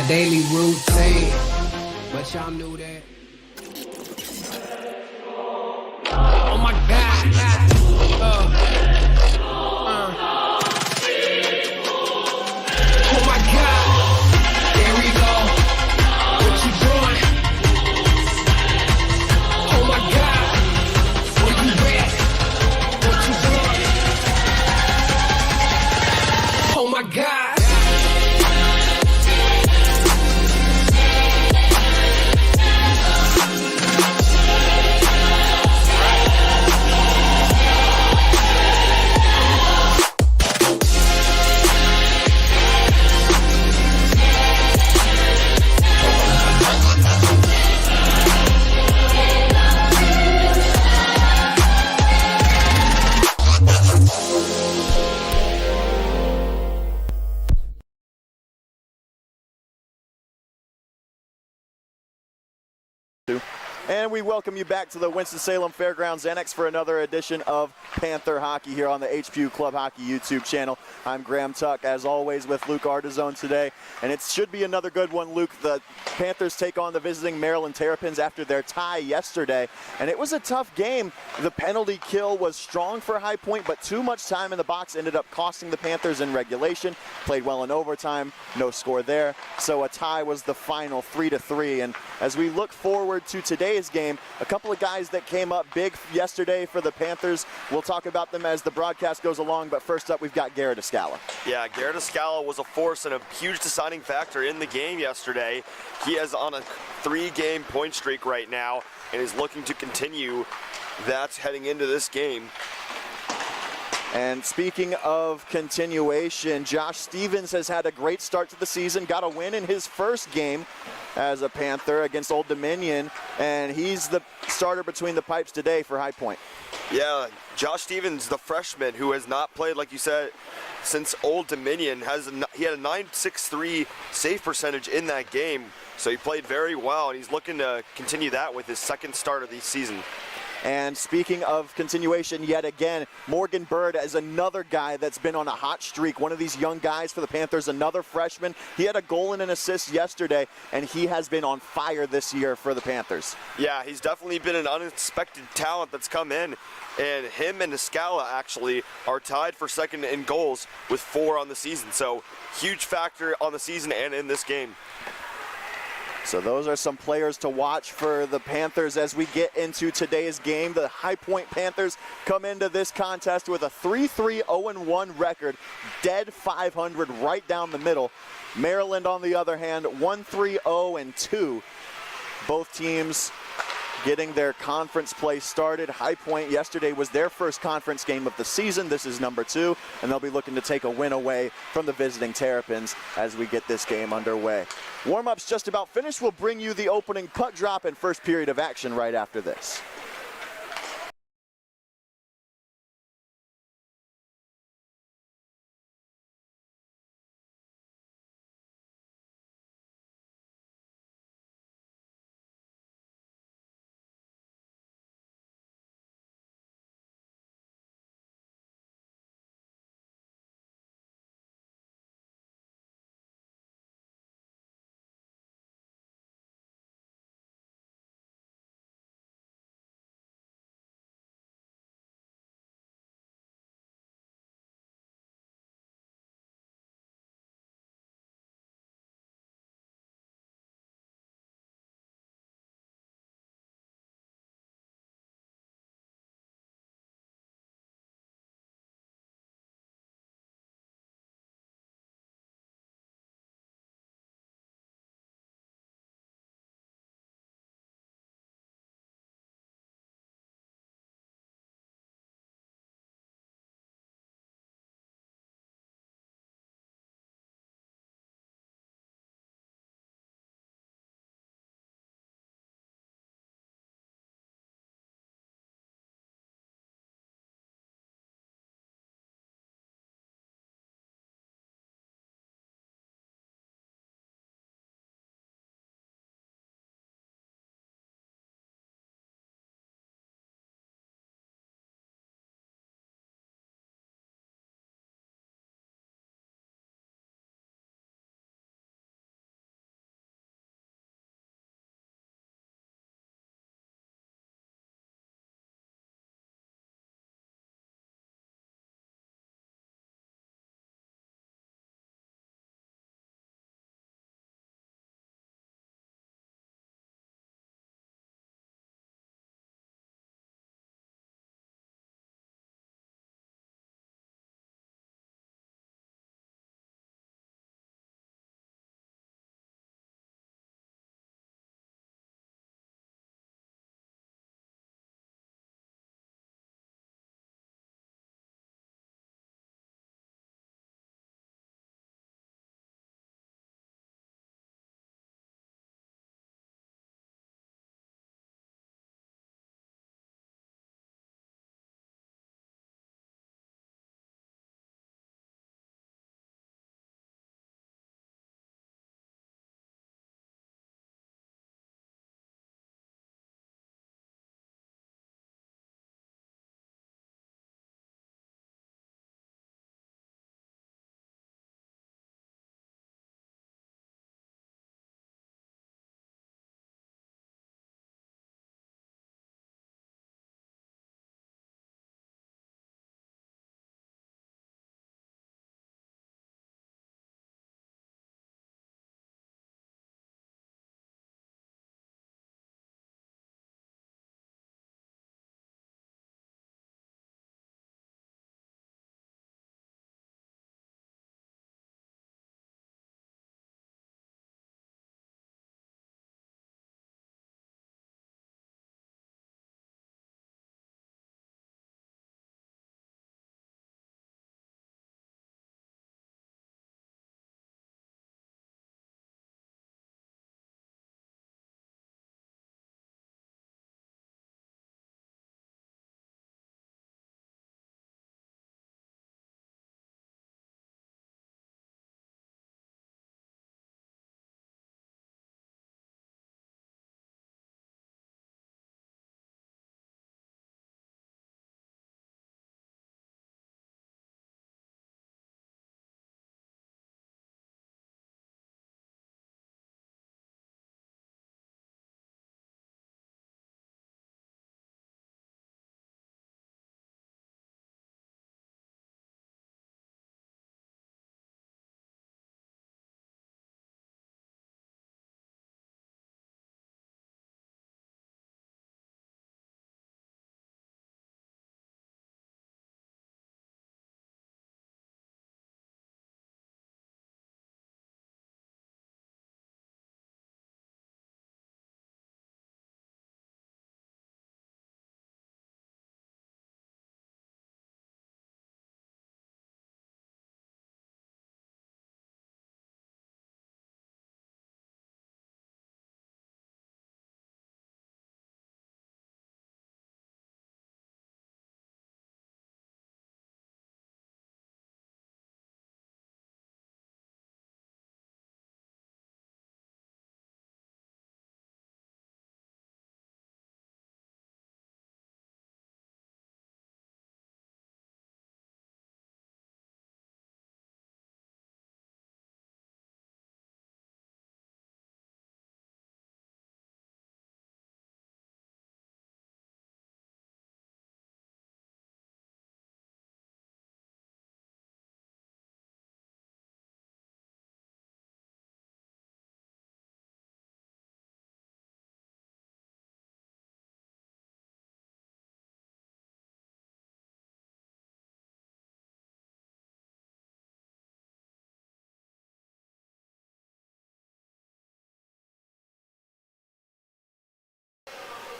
daily routine, but y'all knew that. Oh my God. Oh my God. There we go. What you doing? Oh my God. Where you at? What you doing? Oh my God. And we welcome you back to the Winston-Salem Fairgrounds Annex for another edition of Panther Hockey here on the HPU Club Hockey YouTube channel. I'm Graham Tuck, as always, with Luke Ardizzone today. And it should be another good one, Luke. The Panthers take on the visiting Maryland Terrapins after their tie yesterday. And it was a tough game. The penalty kill was strong for High Point, but too much time in the box ended up costing the Panthers in regulation. Played well in overtime, no score there. So a tie was the final 3-3. And as we look forward to today's game, a couple of guys that came up big yesterday for the Panthers. We'll talk about them as the broadcast goes along, but first up we've got Garrett Escala. Yeah, Garrett Escala was a force and a huge deciding factor in the game yesterday. He is on a 3-game point streak right now and is looking to continue that heading into this game. And speaking of continuation, Josh Stevens has had a great start to the season, got a win in his first game as a Panther against Old Dominion, and he's the starter between the pipes today for High Point. Yeah, Josh Stevens, the freshman who has not played, like you said, since Old Dominion, he had a .963 save percentage in that game, so he played very well, and he's looking to continue that with his second start of the season. And speaking of continuation, yet again, Morgan Bird is another guy that's been on a hot streak, one of these young guys for the Panthers, another freshman. He had a goal and an assist yesterday, and he has been on fire this year for the Panthers. Yeah, he's definitely been an unexpected talent that's come in, and him and Escala actually are tied for second in goals with 4 on the season. So huge factor on the season and in this game. So those are some players to watch for the Panthers as we get into today's game. The High Point Panthers come into this contest with a 3-3-0-1 record, dead 500 right down the middle. Maryland, on the other hand, 1-3-0-2. Both teams getting their conference play started. High Point yesterday was their first conference game of the season. This is number 2, and they'll be looking to take a win away from the visiting Terrapins as we get this game underway. Warm-up's just about finished. We'll bring you the opening puck drop and first period of action right after this.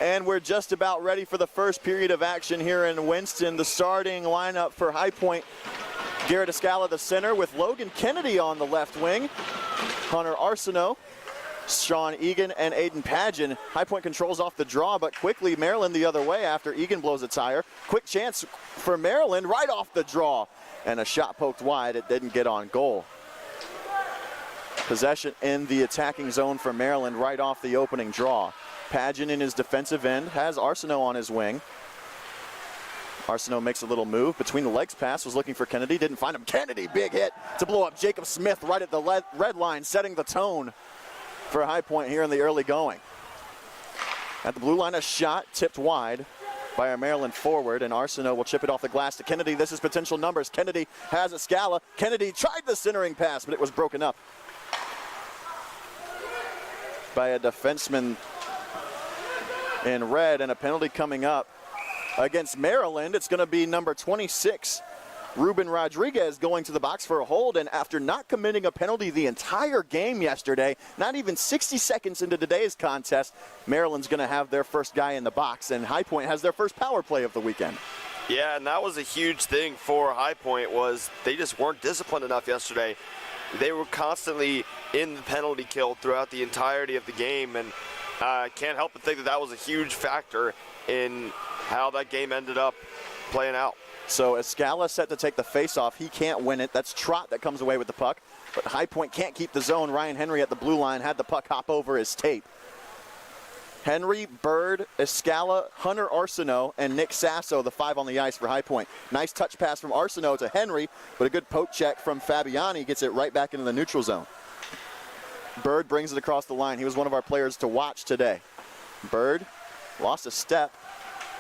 And we're just about ready for the first period of action here in Winston. The starting lineup for High Point: Garrett Escala, the center, with Logan Kennedy on the left wing, Hunter Arsenault, Sean Egan, and Aiden Padgett. High Point controls off the draw, but quickly Maryland the other way after Egan blows a tire. Quick chance for Maryland right off the draw, and a shot poked wide. It didn't get on goal. Possession in the attacking zone for Maryland right off the opening draw. Padgett in his defensive end, has Arsenault on his wing. Arsenault makes a little move. Between the legs pass, was looking for Kennedy, didn't find him. Kennedy, big hit to blow up Jacob Smith right at the red line, setting the tone for High Point here in the early going. At the blue line, a shot tipped wide by our Maryland forward, and Arsenault will chip it off the glass to Kennedy. This is potential numbers. Kennedy has Escala. Kennedy tried the centering pass, but it was broken up by a defenseman in red, and a penalty coming up against Maryland. It's going to be number 26, Ruben Rodriguez, going to the box for a hold. And after not committing a penalty the entire game yesterday, not even 60 seconds into today's contest, Maryland's going to have their first guy in the box, and High Point has their first power play of the weekend. Yeah, and that was a huge thing for High Point, was they just weren't disciplined enough yesterday. They were constantly in the penalty kill throughout the entirety of the game, and I can't help but think that that was a huge factor in how that game ended up playing out. So Escala set to take the face-off. He can't win it. That's Trott that comes away with the puck. But High Point can't keep the zone. Ryan Henry at the blue line had the puck hop over his tape. Henry, Bird, Escala, Hunter Arsenault, and Nick Sasso, the 5 on the ice for High Point. Nice touch pass from Arsenault to Henry, but a good poke check from Fabiani gets it right back into the neutral zone. Bird brings it across the line. He was one of our players to watch today. Bird lost a step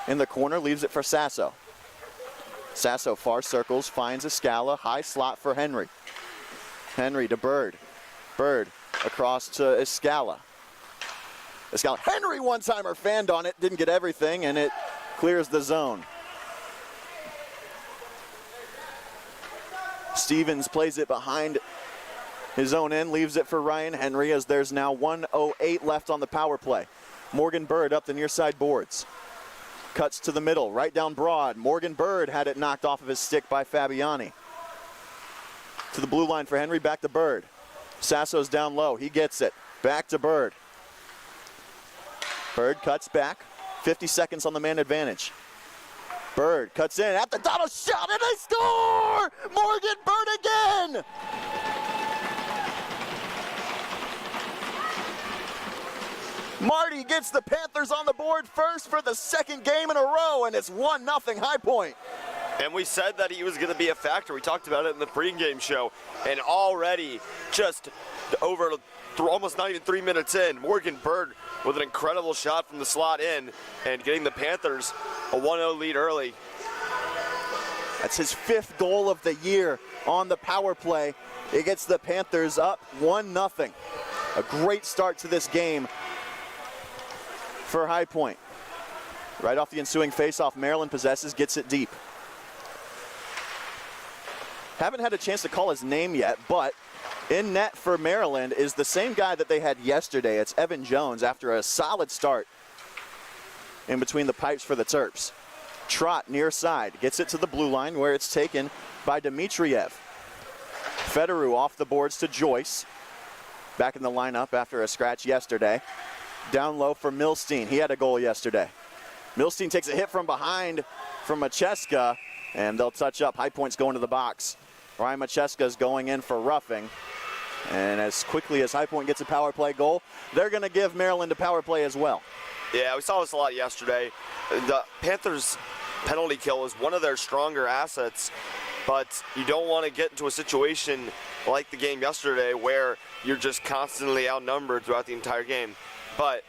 in the corner, leaves it for Sasso. Sasso far circles, finds Escala, high slot for Henry. Henry to Bird. Bird across to Escala. Escala, Henry one-timer, fanned on it, didn't get everything, and it clears the zone. Stevens plays it behind his own end, leaves it for Ryan Henry, as there's now 1:08 left on the power play. Morgan Bird up the near side boards. Cuts to the middle, right down broad. Morgan Bird had it knocked off of his stick by Fabiani. To the blue line for Henry, back to Bird. Sasso's down low, he gets it. Back to Bird. Bird cuts back, 50 seconds on the man advantage. Bird cuts in, at the dot, a shot, and they score! Morgan Bird again! Marty gets the Panthers on the board first for the second game in a row, and it's 1-0 High Point. And we said that he was going to be a factor. We talked about it in the pregame show. And already, just over almost not even 3 minutes in, Morgan Bird with an incredible shot from the slot in and getting the Panthers a 1-0 lead early. That's his 5th goal of the year on the power play. It gets the Panthers up 1-0. A great start to this game for High Point. Right off the ensuing faceoff, Maryland possesses, gets it deep. Haven't had a chance to call his name yet, but in net for Maryland is the same guy that they had yesterday. It's Evan Jones after a solid start in between the pipes for the Terps. Trott near side, gets it to the blue line where it's taken by Dmitriev. Federer off the boards to Joyce. Back in the lineup after a scratch yesterday. Down low for Milstein. He had a goal yesterday. Milstein takes a hit from behind from Macheska, and they'll touch up. High Point's going to the box. Ryan Macheska's going in for roughing. And as quickly as High Point gets a power play goal, they're going to give Maryland a power play as well. Yeah, we saw this a lot yesterday. The Panthers' penalty kill is one of their stronger assets, but you don't want to get into a situation like the game yesterday where you're just constantly outnumbered throughout the entire game. But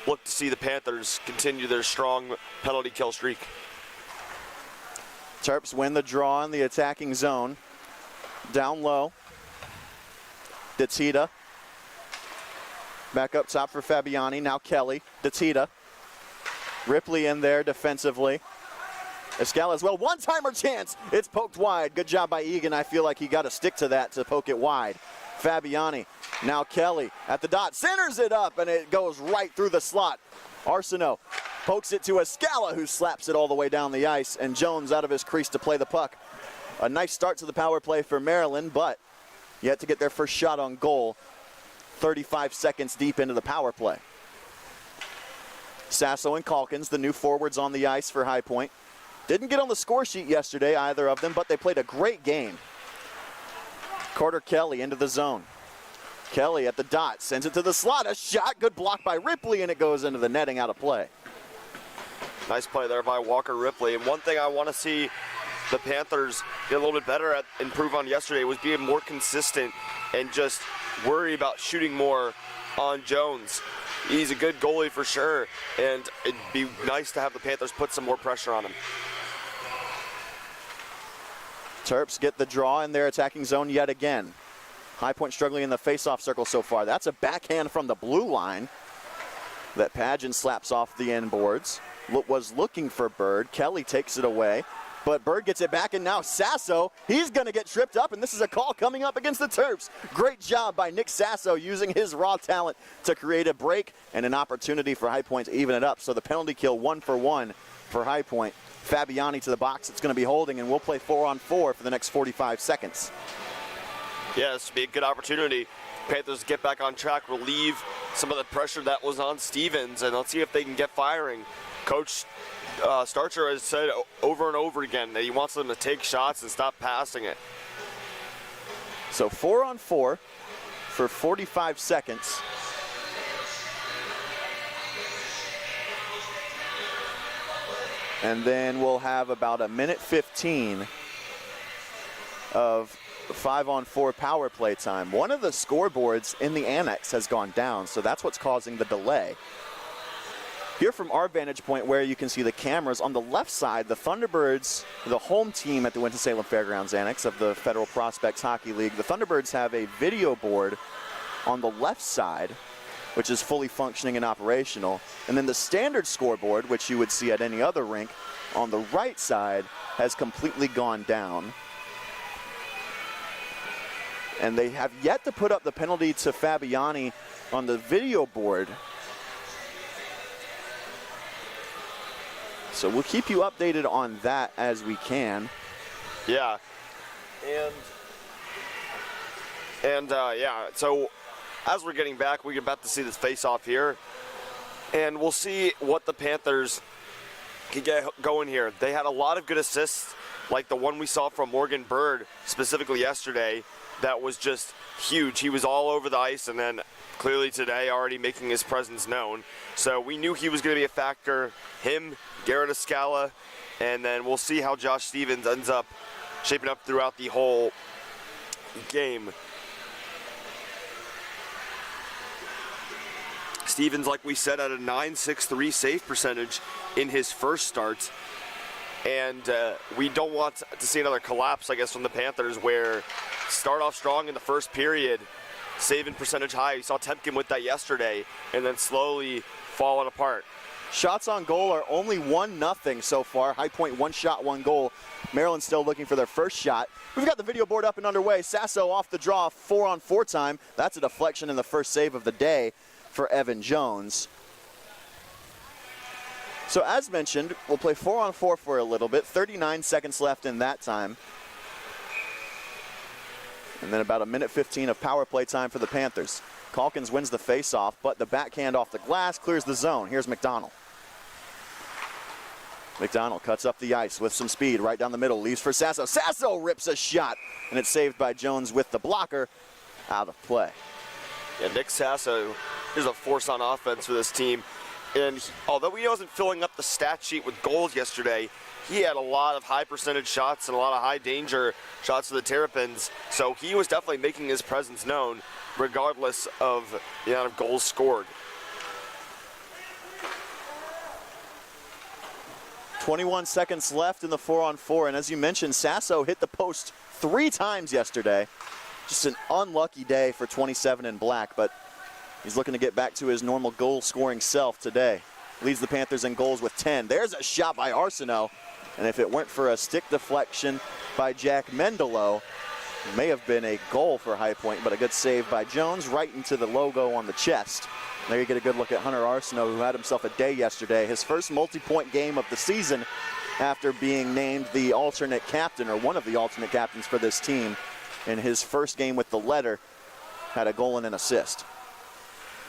look to see the Panthers continue their strong penalty kill streak. Terps win the draw in the attacking zone. Down low. Datita. Back up top for Fabiani. Now Kelly. Datita. Ripley in there defensively. Escala as well. One-timer chance. It's poked wide. Good job by Egan. I feel like he got to stick to that to poke it wide. Fabiani. Now Kelly at the dot. Centers it up, and it goes right through the slot. Arsenault Pokes it to Escala, who slaps it all the way down the ice, and Jones out of his crease to play the puck. A nice start to the power play for Maryland, but yet to get their first shot on goal 35 seconds deep into the power play. Sasso and Calkins, the new forwards on the ice for High Point. Didn't get on the score sheet yesterday, either of them, but they played a great game. Carter Kelly into the zone. Kelly at the dot, sends it to the slot. A shot, good block by Ripley, and it goes into the netting, out of play. Nice play there by Walker Ripley. And one thing I want to see the Panthers get a little bit better at, improve on yesterday, was being more consistent and just worry about shooting more on Jones. He's a good goalie for sure, and it'd be nice to have the Panthers put some more pressure on him. Terps get the draw in their attacking zone yet again. High Point struggling in the face-off circle so far. That's a backhand from the blue line that Pageant slaps off the end boards. Was looking for Bird. Kelly takes it away, but Bird gets it back, and now Sasso, he's going to get tripped up, and this is a call coming up against the Terps. Great job by Nick Sasso using his raw talent to create a break and an opportunity for High Point to even it up. So the penalty kill 1-for-1 for High Point. Fabiani to the box, it's going to be holding, and we'll play 4-on-4 for the next 45 seconds. Yeah, this would be a good opportunity. Panthers get back on track, relieve some of the pressure that was on Stevens, and let's see if they can get firing. Coach Starcher has said over and over again that he wants them to take shots and stop passing it. So 4-on-4 for 45 seconds. And then we'll have about a minute 15 of 5-on-4 power play time. One of the scoreboards in the annex has gone down, so that's what's causing the delay. Here from our vantage point, where you can see the cameras on the left side, the Thunderbirds, the home team at the Winston-Salem Fairgrounds Annex of the Federal Prospects Hockey League, the Thunderbirds have a video board on the left side, which is fully functioning and operational. And then the standard scoreboard, which you would see at any other rink, on the right side has completely gone down. And they have yet to put up the penalty to Fabiani on the video board. So we'll keep you updated on that as we can. Yeah. And yeah, so as we're getting back, we're about to see this face-off here. And we'll see what the Panthers can get going here. They had a lot of good assists, like the one we saw from Morgan Bird, specifically yesterday, that was just huge. He was all over the ice, and then clearly today already making his presence known. So we knew he was going to be a factor. Him, Garrett Escala, and then we'll see how Josh Stevens ends up shaping up throughout the whole game. Stevens, like we said, had a .963 save percentage in his first start. And we don't want to see another collapse, I guess, from the Panthers, where start off strong in the first period, saving percentage high. You saw Temkin with that yesterday, and then slowly falling apart. Shots on goal are only 1-0 so far. High Point 1 shot, 1 goal. Maryland still looking for their first shot. We've got the video board up and underway. Sasso off the draw, 4-on-4 time. That's a deflection in the first save of the day for Evan Jones. So as mentioned, we'll play 4-on-4 for a little bit. 39 seconds left in that time. And then about a minute 15 of power play time for the Panthers. Calkins wins the face-off, but the backhand off the glass clears the zone. Here's McDonald. McDonald cuts up the ice with some speed right down the middle, leaves for Sasso. Sasso rips a shot, and it's saved by Jones with the blocker, out of play. Yeah, Nick Sasso is a force on offense for this team. And although he wasn't filling up the stat sheet with goals yesterday, he had a lot of high percentage shots and a lot of high danger shots for the Terrapins. So he was definitely making his presence known regardless of the amount of goals scored. 21 seconds left in the 4-on-4, and as you mentioned, Sasso hit the post 3 times yesterday. Just an unlucky day for 27 in black, but he's looking to get back to his normal goal-scoring self today. Leads the Panthers in goals with 10. There's a shot by Arsenault, and if it weren't for a stick deflection by Jack Mendelo, May have been a goal for High Point, but a good save by Jones right into the logo on the chest. There you get a good look at Hunter Arsenault, who had himself a day yesterday. His first multi-point game of the season after being named the alternate captain, or one of the alternate captains for this team. In his first game with the letter, had a goal and an assist.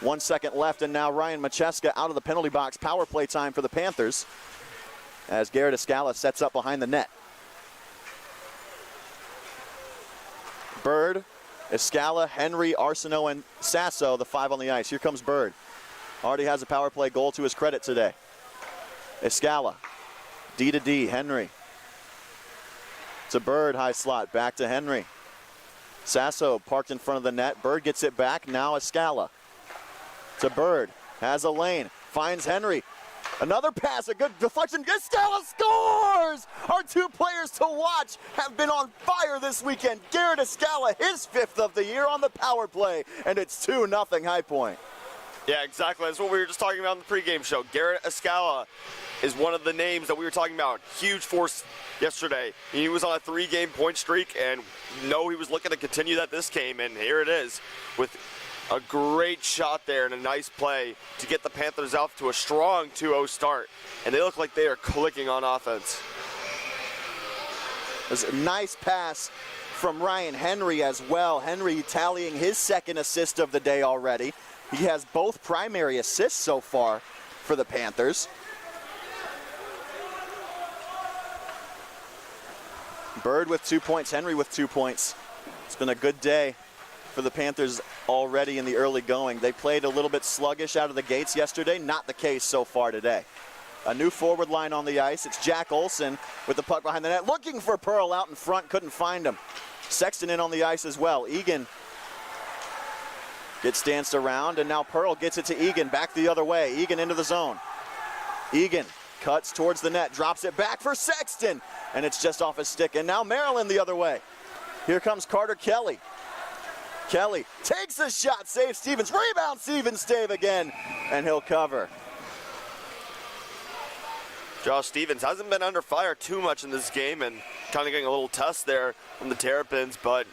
1 second left, and now Ryan Macheska out of the penalty box. Power play time for the Panthers as Garrett Escala sets up behind the net. Bird, Escala, Henry, Arsenault, and Sasso, the 5 on the ice. Here comes Bird. Already has a power play goal to his credit today. Escala, D to D, Henry. To Bird, high slot, back to Henry. Sasso parked in front of the net. Bird gets it back, now Escala. To Bird, has a lane, finds Henry. Another pass, a good deflection. Escala scores! Our 2 players to watch have been on fire this weekend. Garrett Escala, his 5th of the year on the power play, and it's 2-0 High Point. Yeah, exactly. That's what we were just talking about in the pregame show. Garrett Escala is one of the names that we were talking about. Huge force yesterday. He was on a 3-game point streak, and he was looking to continue that this game, and here it is with a great shot there and a nice play to get the Panthers out to a strong 2-0 start. And they look like they are clicking on offense. There's a nice pass from Ryan Henry as well. Henry tallying his 2nd assist of the day already. He has both primary assists so far for the Panthers. Bird with 2 points, Henry with 2 points. It's been a good day for the Panthers already in the early going. They played a little bit sluggish out of the gates yesterday. Not the case so far today. A new forward line on the ice. It's Jack Olson with the puck behind the net, looking for Pearl out in front, couldn't find him. Sexton in on the ice as well. Egan gets danced around, and now Pearl gets it to Egan, back the other way. Egan into the zone. Egan cuts towards the net, drops it back for Sexton, and it's just off his stick. And now Maryland the other way. Here comes Carter Kelly. Kelly takes a shot, saves Stevens, rebound Stevens, save again, and he'll cover. Josh Stevens hasn't been under fire too much in this game and kind of getting a little test there from the Terrapins, but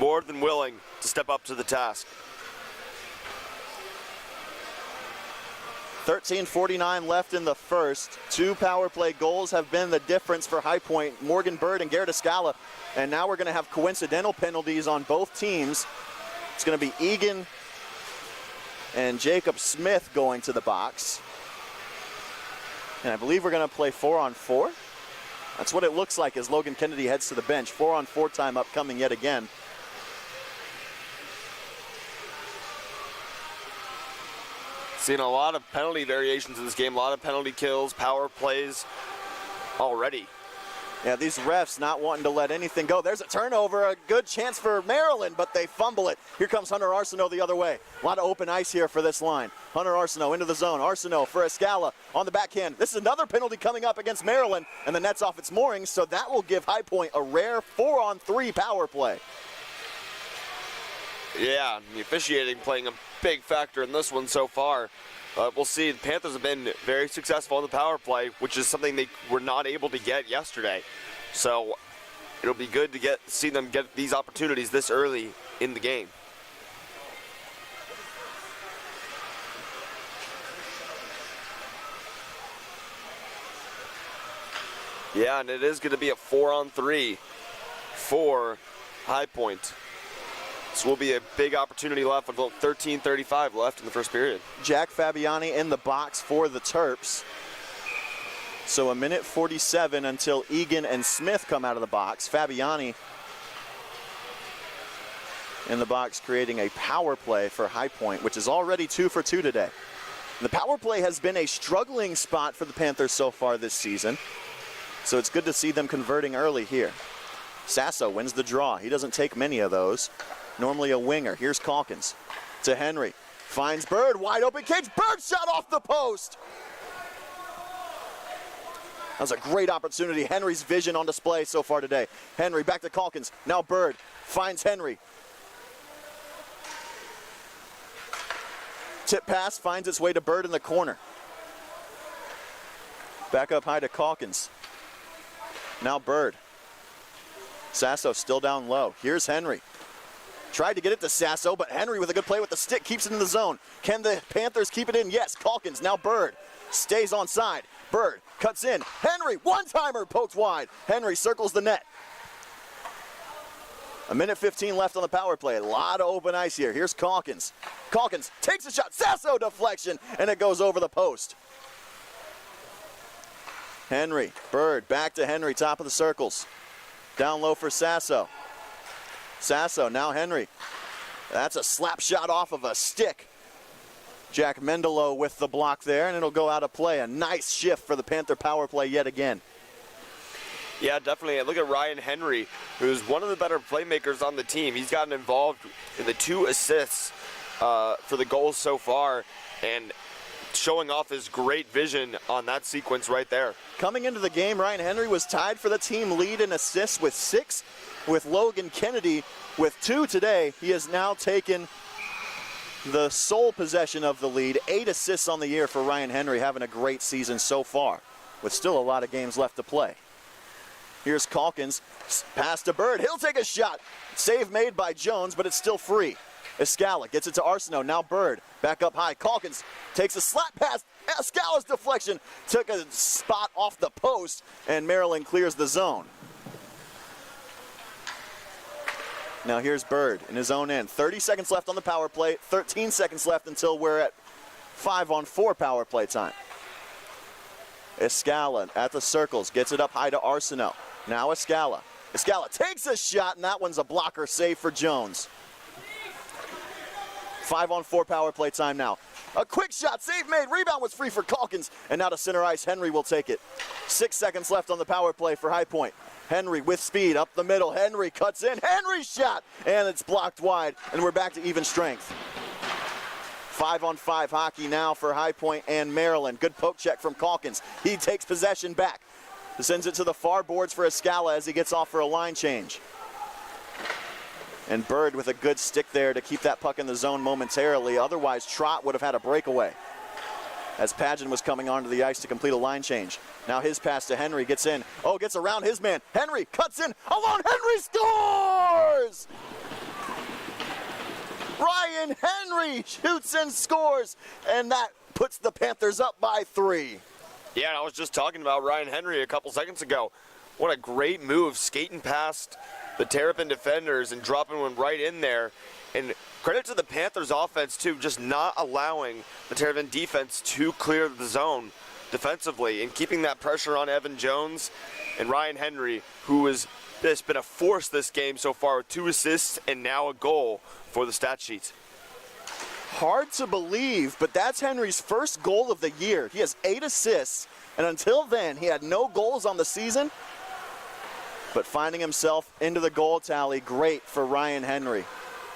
more than willing to step up to the task. 13:49 left in the first. 2 power play goals have been the difference for High Point. Morgan Bird and Garrett Escala. And now we're going to have coincidental penalties on both teams. It's going to be Egan and Jacob Smith going to the box. And I believe we're going to play 4-on-4. That's what it looks like as Logan Kennedy heads to the bench. 4-on-4 time upcoming yet again. Seen a lot of penalty variations in this game, a lot of penalty kills, power plays already. Yeah, these refs not wanting to let anything go. There's a turnover, a good chance for Maryland, but they fumble it. Here comes Hunter Arsenault the other way. A lot of open ice here for this line. Hunter Arsenault into the zone. Arsenault for Escala on the backhand. This is another penalty coming up against Maryland, and the net's off its moorings, so that will give High Point a rare 4-on-3 power play. Yeah, the officiating playing a big factor in this one so far. We'll see. The Panthers have been very successful in the power play, which is something they were not able to get yesterday. So it'll be good to see them get these opportunities this early in the game. Yeah, and it is going to be a 4-on-3 for High Point. This will be a big opportunity left with 13:35 left in the first period. Jack Fabiani in the box for the Terps. So 1:47 until Egan and Smith come out of the box. Fabiani in the box creating a power play for High Point, which is already 2 for 2 today. The power play has been a struggling spot for the Panthers so far this season. So it's good to see them converting early here. Sasso wins the draw. He doesn't take many of those. Normally a winger. Here's Calkins to Henry. Finds Bird, wide open cage. Bird shot off the post. That was a great opportunity. Henry's vision on display so far today. Henry back to Calkins. Now Bird finds Henry. Tip pass finds its way to Bird in the corner. Back up high to Calkins. Now Bird. Sasso still down low. Here's Henry. Tried to get it to Sasso, but Henry with a good play with the stick keeps it in the zone. Can the Panthers keep it in? Yes. Calkins, now Bird. Stays on side. Bird cuts in. Henry, one-timer, poked wide. Henry circles the net. 1:15 left on the power play. A lot of open ice here. Here's Calkins. Calkins takes a shot. Sasso deflection, and it goes over the post. Henry, Bird, back to Henry, top of the circles. Down low for Sasso. Sasso, now Henry. That's a slap shot off of a stick. Jack Mendelo with the block there, and it'll go out of play. A nice shift for the Panther power play yet again. Yeah, definitely. Look at Ryan Henry, who's one of the better playmakers on the team. He's gotten involved in the 2 assists for the goals so far, and showing off his great vision on that sequence right there. Coming into the game, Ryan Henry was tied for the team lead in assists with 6, with Logan Kennedy with 2 today. He has now taken the sole possession of the lead. 8 assists on the year for Ryan Henry, having a great season so far, with still a lot of games left to play. Here's Calkins, pass to Bird. He'll take a shot. Save made by Jones, but it's still free. Escala gets it to Arsenault. Now Bird back up high. Calkins takes a slap pass. Escala's deflection took a spot off the post, and Maryland clears the zone. Now here's Bird in his own end. 30 seconds left on the power play. 13 seconds left until we're at 5-on-4 power play time. Escala at the circles, gets it up high to Arsenault. Now Escala. Escala takes a shot, and that one's a blocker save for Jones. 5-on-4 power play time now. A quick shot, save made, rebound was free for Calkins, and now to center ice, Henry will take it. 6 seconds left on the power play for High Point. Henry with speed up the middle. Henry cuts in. Henry's shot, and it's blocked wide, and we're back to even strength. 5-on-5 hockey now for High Point and Maryland. Good poke check from Calkins. He takes possession back. Sends it to the far boards for Escala as he gets off for a line change. And Bird with a good stick there to keep that puck in the zone momentarily. Otherwise, Trott would have had a breakaway as Pageant was coming onto the ice to complete a line change. Now his pass to Henry gets in. Oh, gets around his man. Henry cuts in. Alone, Henry scores! Ryan Henry shoots and scores, and that puts the Panthers up by 3. Yeah, I was just talking about Ryan Henry a couple seconds ago. What a great move, skating past the Terrapin defenders and dropping one right in there. And credit to the Panthers offense, too, just not allowing the Terrapin defense to clear the zone defensively and keeping that pressure on Evan Jones and Ryan Henry, who has been a force this game so far with 2 assists and now a goal for the stat sheet. Hard to believe, but that's Henry's first goal of the year. He has 8 assists, and until then, he had no goals on the season. But finding himself into the goal tally, great for Ryan Henry,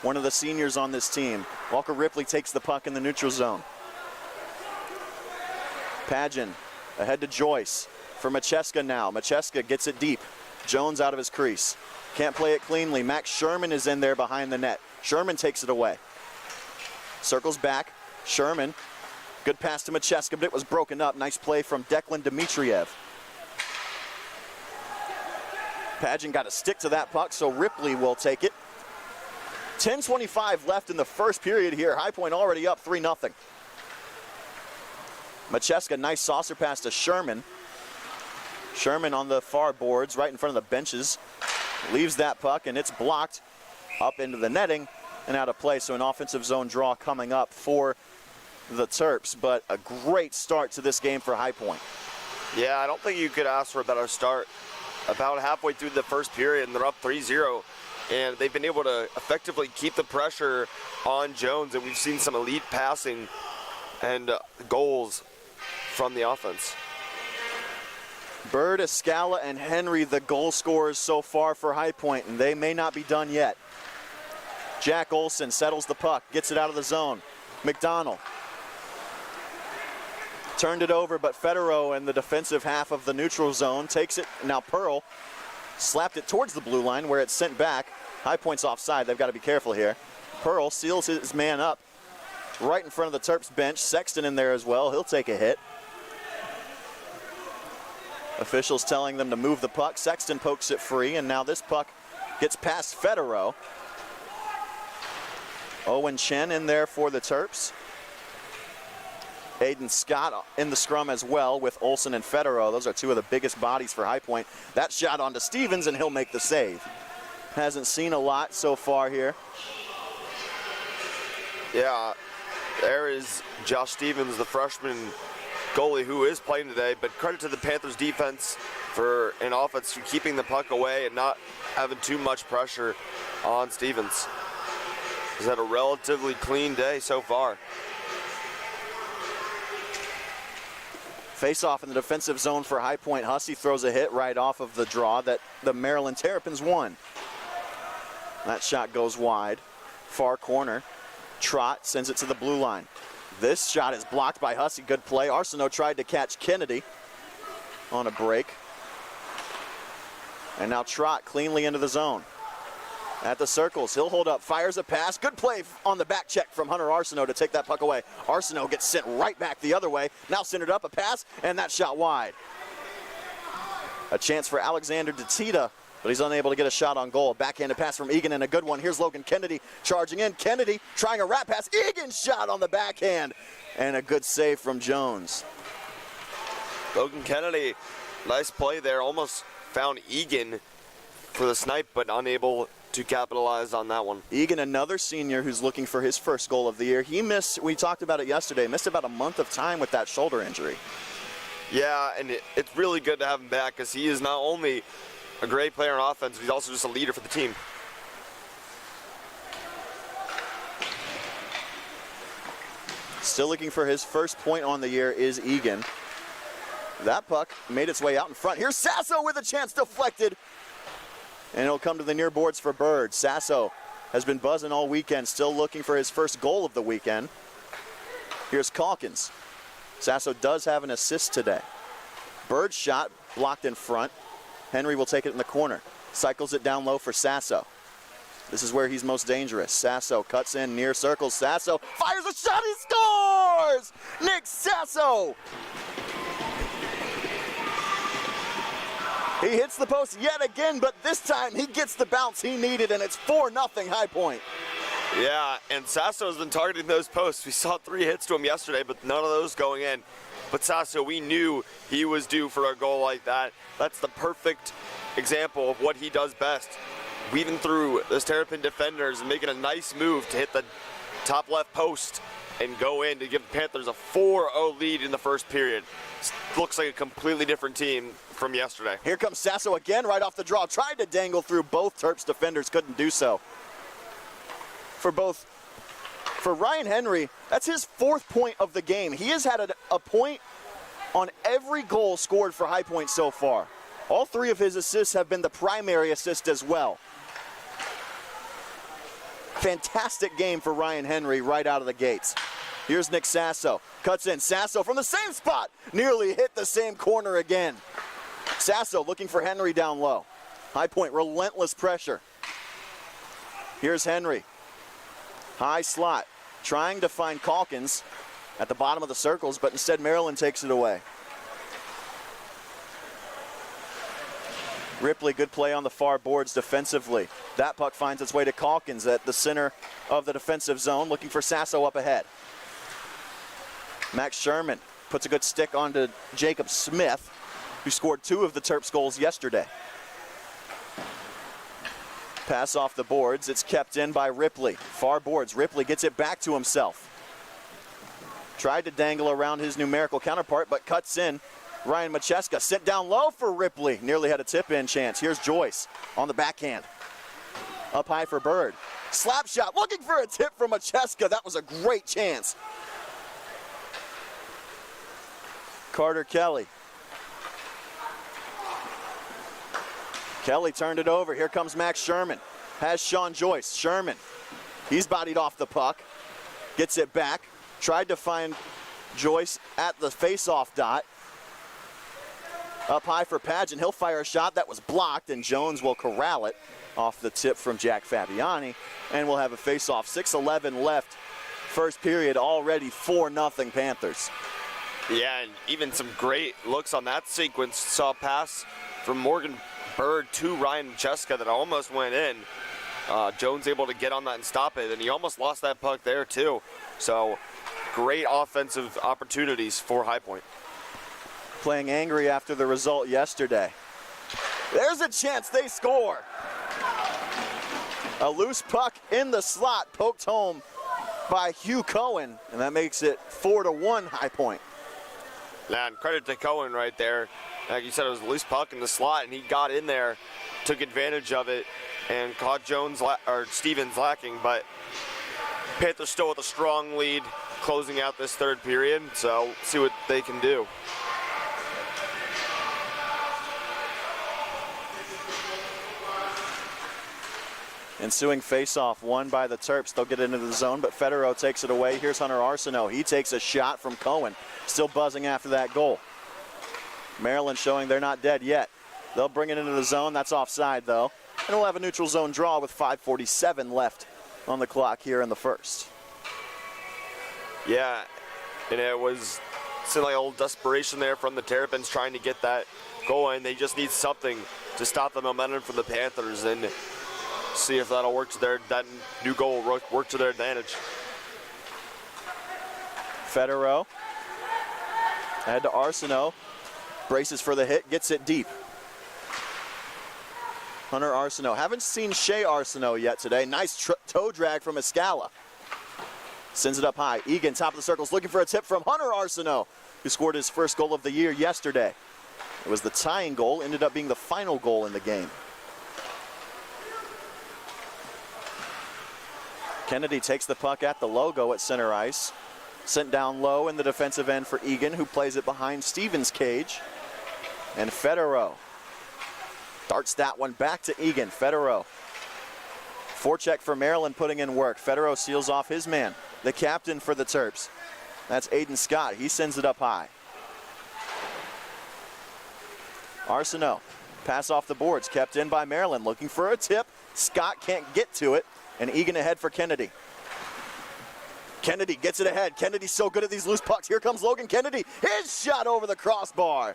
one of the seniors on this team. Walker Ripley takes the puck in the neutral zone. Pageant ahead to Joyce for Macheska now. Macheska gets it deep. Jones out of his crease. Can't play it cleanly. Max Sherman is in there behind the net. Sherman takes it away. Circles back. Sherman. Good pass to Macheska, but it was broken up. Nice play from Declan Dmitriev. Pageant got a stick to that puck, so Ripley will take it. 10:25 left in the first period here. High Point already up 3-0. Macheska, nice saucer pass to Sherman. Sherman on the far boards, right in front of the benches. Leaves that puck, and it's blocked up into the netting and out of play. So an offensive zone draw coming up for the Terps, but a great start to this game for High Point. Yeah, I don't think you could ask for a better start. About halfway through the first period, and they're up 3-0. And they've been able to effectively keep the pressure on Jones, and we've seen some elite passing and goals from the offense. Bird, Escala, and Henry, the goal scorers so far for High Point, and they may not be done yet. Jack Olson settles the puck, gets it out of the zone. McDonald turned it over, but Federer in the defensive half of the neutral zone takes it. Now Pearl slapped it towards the blue line where it's sent back. High Point's offside. They've got to be careful here. Pearl seals his man up right in front of the Terps bench. Sexton in there as well. He'll take a hit. Officials telling them to move the puck. Sexton pokes it free, and now this puck Gets past Federer. Owen Chen in there for the Terps. Aiden Scott in the scrum as well with Olsen and Federer. Those are two of the biggest bodies for High Point. That shot onto Stevens, and he'll make the save. Hasn't seen a lot so far here. Yeah, there is Josh Stevens, the freshman goalie who is playing today, but credit to the Panthers defense for an offense for keeping the puck away and not having too much pressure on Stevens. He's had a relatively clean day so far. Face off in the defensive zone for High Point. Hussey throws a hit right off of the draw that the Maryland Terrapins won. That shot goes wide. Far corner. Trott sends it to the blue line. This shot is blocked by Hussey. Good play. Arsenault tried to catch Kennedy on a break. And now Trott cleanly into the zone. At the circles, he'll hold up, fires a pass. Good play on the back check from Hunter Arsenault to take that puck away. Arsenault gets sent right back the other way. Now centered up, a pass, and that shot wide. A chance for Alexander DeTita, but he's unable to get a shot on goal. Backhanded pass from Egan, and a good one. Here's Logan Kennedy charging in. Kennedy trying a wrap pass. Egan shot on the backhand, and a good save from Jones. Logan Kennedy, nice play there. Almost found Egan for the snipe, but unable to capitalize on that one. Egan, another senior who's looking for his first goal of the year. He missed, we talked about it yesterday, missed about a month of time with that shoulder injury. Yeah, and it's really good to have him back because he is not only a great player on offense, but he's also just a leader for the team. Still looking for his first point on the year is Egan. That puck made its way out in front. Here's Sasso with a chance deflected. And it'll come to the near boards for Bird. Sasso has been buzzing all weekend, still looking for his first goal of the weekend. Here's Calkins. Sasso does have an assist today. Bird's shot blocked in front. Henry will take it in the corner. Cycles it down low for Sasso. This is where he's most dangerous. Sasso cuts in near circles. Sasso fires a shot, he scores! Nick Sasso! He hits the post yet again, but this time he gets the bounce he needed, and it's 4-0 High Point. Yeah, and Sasso has been targeting those posts. We saw 3 hits to him yesterday, but none of those going in. But Sasso, we knew he was due for a goal like that. That's the perfect example of what he does best. Weaving through those Terrapin defenders and making a nice move to hit the top left post and go in to give the Panthers a 4-0 lead in the first period. Looks like a completely different team from yesterday. Here comes Sasso again right off the draw. Tried to dangle through both Terps defenders, couldn't do so. For Ryan Henry, that's his 4th point of the game. He has had a point on every goal scored for High Point so far. All 3 of his assists have been the primary assist as well. Fantastic game for Ryan Henry right out of the gates. Here's Nick Sasso. Cuts in. Sasso from the same spot. Nearly hit the same corner again. Sasso looking for Henry down low. High Point, relentless pressure. Here's Henry. High slot. Trying to find Calkins at the bottom of the circles, but instead Maryland takes it away. Ripley, good play on the far boards defensively. That puck finds its way to Calkins at the center of the defensive zone, looking for Sasso up ahead. Max Sherman puts a good stick onto Jacob Smith, who scored 2 of the Terps goals yesterday. Pass off the boards, it's kept in by Ripley. Far boards, Ripley gets it back to himself. Tried to dangle around his numerical counterpart, but cuts in. Ryan Macheska sent down low for Ripley. Nearly had a tip-in chance. Here's Joyce on the backhand. Up high for Bird. Slap shot, looking for a tip from Macheska. That was a great chance. Carter Kelly. Kelly turned it over. Here comes Max Sherman. Has Sean Joyce. Sherman, he's bodied off the puck. Gets it back. Tried to find Joyce at the face-off dot. Up high for Padgett. He'll fire a shot that was blocked, and Jones will corral it off the tip from Jack Fabiani, and we'll have a face-off. 6:11 left. First period already 4-0 Panthers. Yeah, and even some great looks on that sequence. Saw a pass from Morgan Bird to Ryan Cheska that almost went in. Jones able to get on that and stop it, and he almost lost that puck there too. So great offensive opportunities for High Point. Playing angry after the result yesterday. There's a chance they score. A loose puck in the slot, poked home by Hugh Cohen, and that makes it 4-1 High Point. Yeah, and credit to Cohen right there. Like you said, it was a loose puck in the slot, and he got in there, took advantage of it, and caught Stevens lacking. But Panthers still with a strong lead, closing out this third period. So see what they can do. Ensuing faceoff won by the Terps. They'll get into the zone, but Federer takes it away. Here's Hunter Arsenault. He takes a shot from Cohen. Still buzzing after that goal. Maryland showing they're not dead yet. They'll bring it into the zone. That's offside, though. And we'll have a neutral zone draw with 5:47 left on the clock here in the first. Yeah, and it seemed like a little desperation there from the Terrapins trying to get that goal in. They just need something to stop the momentum from the Panthers and see if that'll work to that new goal will work to their advantage. Federer ahead to Arsenault. Braces for the hit, gets it deep. Hunter Arsenault. Haven't seen Shea Arsenault yet today. Nice toe drag from Escala. Sends it up high. Egan, top of the circles, looking for a tip from Hunter Arsenault, who scored his first goal of the year yesterday. It was the tying goal, ended up being the final goal in the game. Kennedy takes the puck at the logo at center ice. Sent down low in the defensive end for Egan, who plays it behind Stevens' cage. And Federer darts that one back to Egan. Federer. Forecheck for Maryland putting in work. Federer seals off his man, the captain for the Terps. That's Aiden Scott. He sends it up high. Arsenault. Pass off the boards, kept in by Maryland. Looking for a tip. Scott can't get to it. And Egan ahead for Kennedy. Kennedy gets it ahead. Kennedy's so good at these loose pucks. Here comes Logan Kennedy. His shot over the crossbar.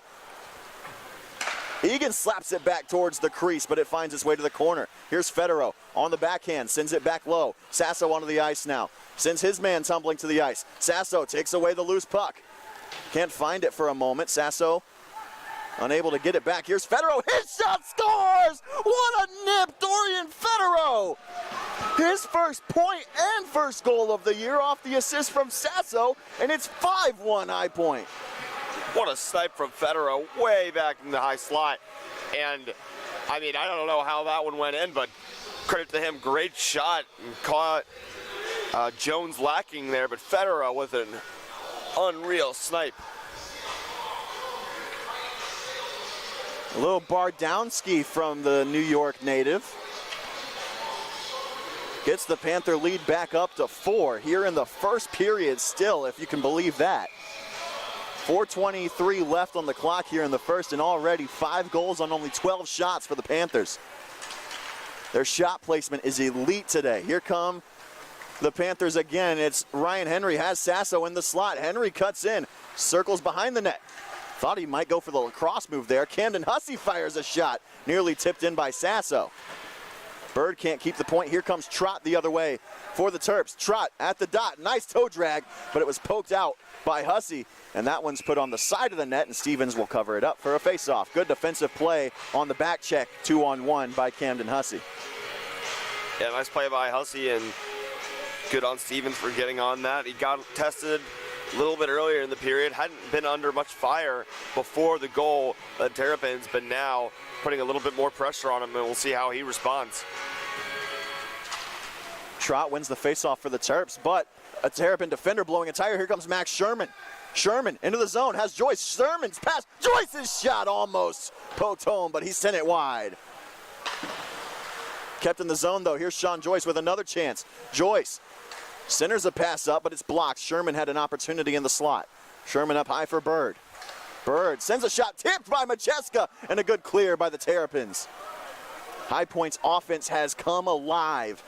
Egan slaps it back towards the crease, but it finds its way to the corner. Here's Federer on the backhand, sends it back low. Sasso onto the ice now. Sends his man tumbling to the ice. Sasso takes away the loose puck. Can't find it for a moment. Sasso unable to get it back. Here's Federer. His shot scores! What a nip, Dorian Federer! His first point and first goal of the year off the assist from Sasso, and it's 5-1 High Point. What a snipe from Federer way back in the high slot. And, I mean, I don't know how that one went in, but credit to him. Great shot and caught Jones lacking there, but Federer with an unreal snipe. A little Bardowski from the New York native. Gets the Panther lead back up to 4 here in the first period still, if you can believe that. 4:23 left on the clock here in the first, and already 5 goals on only 12 shots for the Panthers. Their shot placement is elite today. Here come the Panthers again. It's Ryan Henry has Sasso in the slot. Henry cuts in, circles behind the net. Thought he might go for the lacrosse move there. Camden Hussey fires a shot, nearly tipped in by Sasso. Bird can't keep the point. Here comes Trott the other way for the Terps. Trott at the dot. Nice toe drag, but it was poked out by Hussey, and that one's put on the side of the net, and Stevens will cover it up for a faceoff. Good defensive play on the back check, 2-on-1 by Camden Hussey. Yeah, nice play by Hussey, and good on Stevens for getting on that. He got tested a little bit earlier in the period, hadn't been under much fire before the goal at Terrapins, but now putting a little bit more pressure on him, and we'll see how he responds. Trott wins the faceoff for the Terps, but a Terrapin defender blowing a tire. Here comes Max Sherman. Sherman into the zone, has Joyce. Sherman's pass. Joyce's shot almost poked home, but he sent it wide. Kept in the zone, though. Here's Sean Joyce with another chance. Joyce centers a pass up, but it's blocked. Sherman had an opportunity in the slot. Sherman up high for Bird. Bird sends a shot tipped by Macheska, and a good clear by the Terrapins. High Point's offense has come alive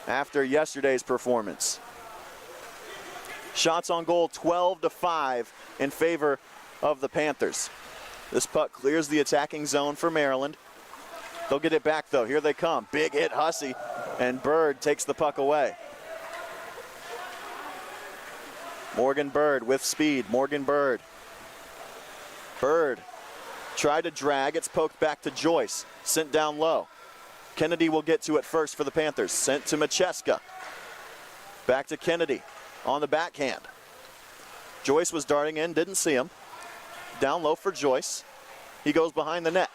after yesterday's performance. Shots on goal 12-5 in favor of the Panthers. This puck clears the attacking zone for Maryland. They'll get it back though. Here they come. Big hit Hussey, and Bird takes the puck away. Morgan Bird with speed. Morgan Bird. Bird tried to drag. It's poked back to Joyce. Sent down low. Kennedy will get to it first for the Panthers. Sent to Macheska. Back to Kennedy on the backhand. Joyce was darting in, didn't see him. Down low for Joyce. He goes behind the net.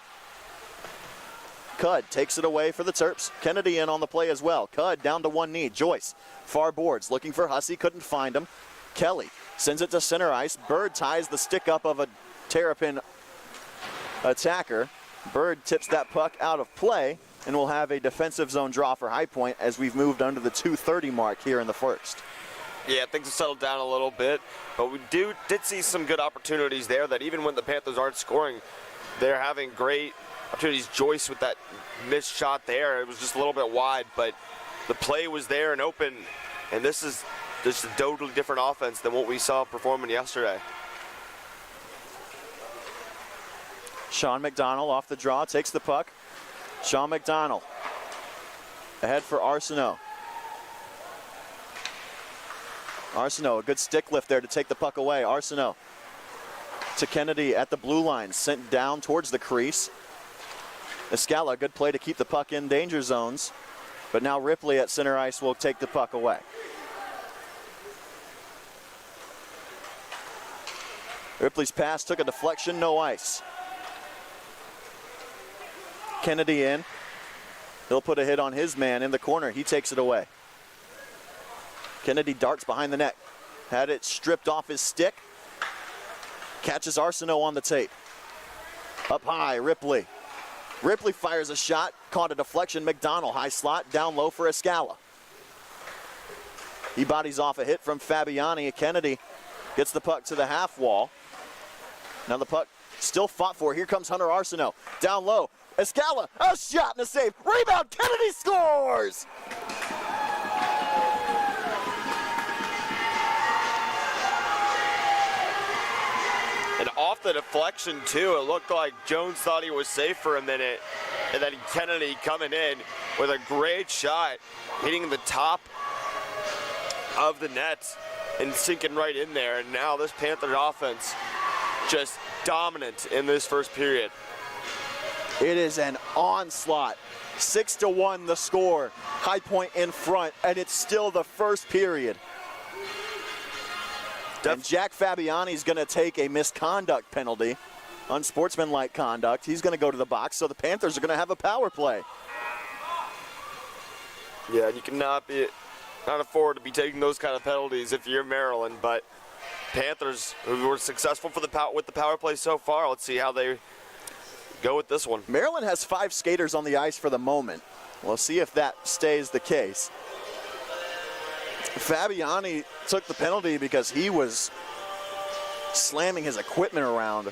Cudd takes it away for the Terps. Kennedy in on the play as well. Cudd down to one knee. Joyce, far boards, looking for Hussey, couldn't find him. Kelly sends it to center ice. Bird ties the stick up of a Terrapin attacker. Bird tips that puck out of play, and we'll have a defensive zone draw for High Point as we've moved under the 2:30 mark here in the first. Yeah, things have settled down a little bit, but we did see some good opportunities there that even when the Panthers aren't scoring, they're having great opportunities. Joyce with that missed shot there, it was just a little bit wide, but the play was there and open, and this is just a totally different offense than what we saw performing yesterday. Sean McDonald off the draw, takes the puck. Sean McDonald ahead for Arsenault. Arsenault, a good stick lift there to take the puck away. Arsenault to Kennedy at the blue line, sent down towards the crease. Escala, a good play to keep the puck in danger zones, but now Ripley at center ice will take the puck away. Ripley's pass took a deflection, no ice. Kennedy in. He'll put a hit on his man in the corner. He takes it away. Kennedy darts behind the net. Had it stripped off his stick. Catches Arsenault on the tape. Up high, Ripley. Ripley fires a shot. Caught a deflection. McDonald, high slot. Down low for Escala. He bodies off a hit from Fabiani. Kennedy gets the puck to the half wall. Now the puck still fought for. Here comes Hunter Arsenault. Down low. Escala, a shot and a save. Rebound, Kennedy scores! And off the deflection too, it looked like Jones thought he was safe for a minute. And then Kennedy coming in with a great shot, hitting the top of the net and sinking right in there. And now this Panthers offense just dominant in this first period. It is an onslaught. 6-1 the score. High Point in front, and it's still the first period. And Jack Fabiani's going to take a misconduct penalty, unsportsmanlike conduct. He's going to go to the box, so the Panthers are going to have a power play. Yeah, you cannot afford to be taking those kind of penalties if you're Maryland, but Panthers, who were successful with the power play so far, let's see how they go with this one. Maryland has 5 skaters on the ice for the moment. We'll see if that stays the case. Fabiani took the penalty because he was slamming his equipment around.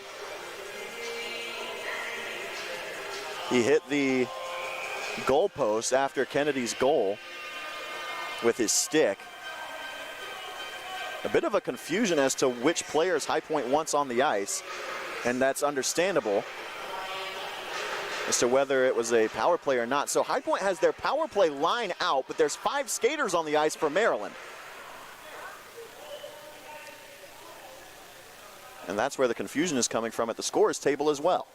He hit the goalpost after Kennedy's goal with his stick. A bit of a confusion as to which players High Point wants on the ice, and that's understandable as to whether it was a power play or not. So High Point has their power play line out, but there's 5 skaters on the ice for Maryland. And that's where the confusion is coming from at the scorers table as well.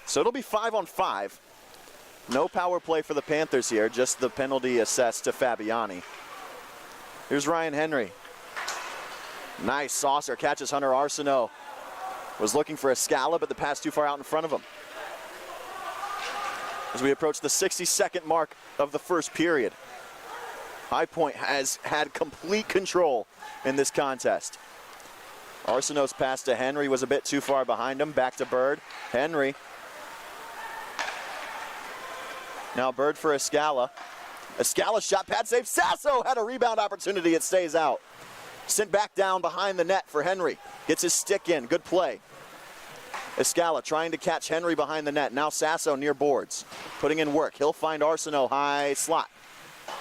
So it'll be 5-on-5. No power play for the Panthers here, just the penalty assessed to Fabiani. Here's Ryan Henry. Nice saucer, catches Hunter Arsenault. Was looking for Escala, but the pass too far out in front of him. As we approach the 60-second mark of the first period, High Point has had complete control in this contest. Arsenault's pass to Henry was a bit too far behind him. Back to Bird. Henry. Now Bird for Escala. Escala shot, pad save. Sasso had a rebound opportunity. It stays out. Sent back down behind the net for Henry. Gets his stick in. Good play. Escala trying to catch Henry behind the net. Now Sasso near boards. Putting in work. He'll find Arsenault high slot.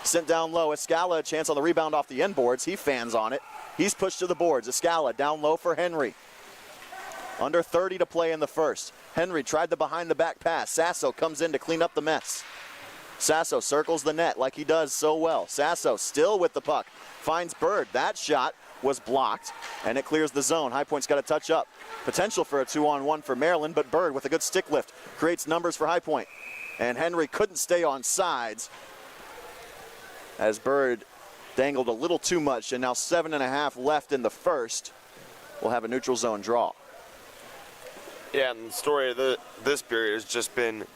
Sent down low. Escala a chance on the rebound off the inboards. He fans on it. He's pushed to the boards. Escala down low for Henry. Under 30 to play in the first. Henry tried the behind the back pass. Sasso comes in to clean up the mess. Sasso circles the net like he does so well. Sasso still with the puck. Finds Bird. That shot was blocked, and it clears the zone. High Point's got to touch up. Potential for a 2-on-1 for Maryland, but Bird with a good stick lift creates numbers for High Point. And Henry couldn't stay on sides as Bird dangled a little too much, and now 7.5 left in the first. We'll have a neutral zone draw. Yeah, and the story of this period has just been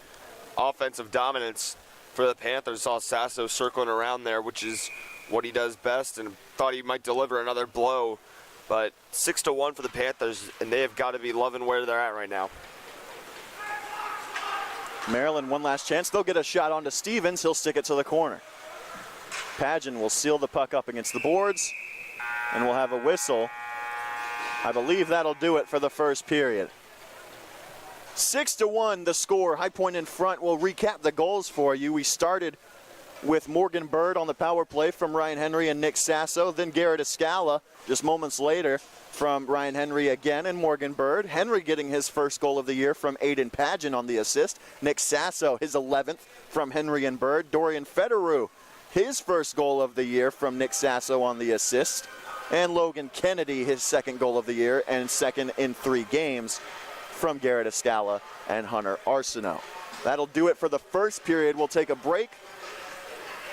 offensive dominance for the Panthers. Saw Sasso circling around there, which is what he does best, and thought he might deliver another blow. But 6-1 for the Panthers, and they have got to be loving where they're at right now. Maryland one last chance. They'll get a shot onto Stevens. He'll stick it to the corner. Pageant will seal the puck up against the boards, and we'll have a whistle. I believe that'll do it for the first period. 6-1 the score. High Point in front. We'll recap the goals for you. We started with Morgan Bird on the power play from Ryan Henry and Nick Sasso. Then Garrett Escala just moments later from Ryan Henry again and Morgan Bird. Henry getting his first goal of the year from Aiden Pageant on the assist. Nick Sasso his 11th from Henry and Bird. Dorian Federer his first goal of the year from Nick Sasso on the assist. And Logan Kennedy his second goal of the year and second in 3 games from Garrett Escala and Hunter Arsenault. That'll do it for the first period. We'll take a break.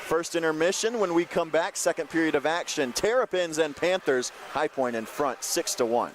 First intermission. When we come back, second period of action. Terrapins and Panthers. High Point in front, 6-1.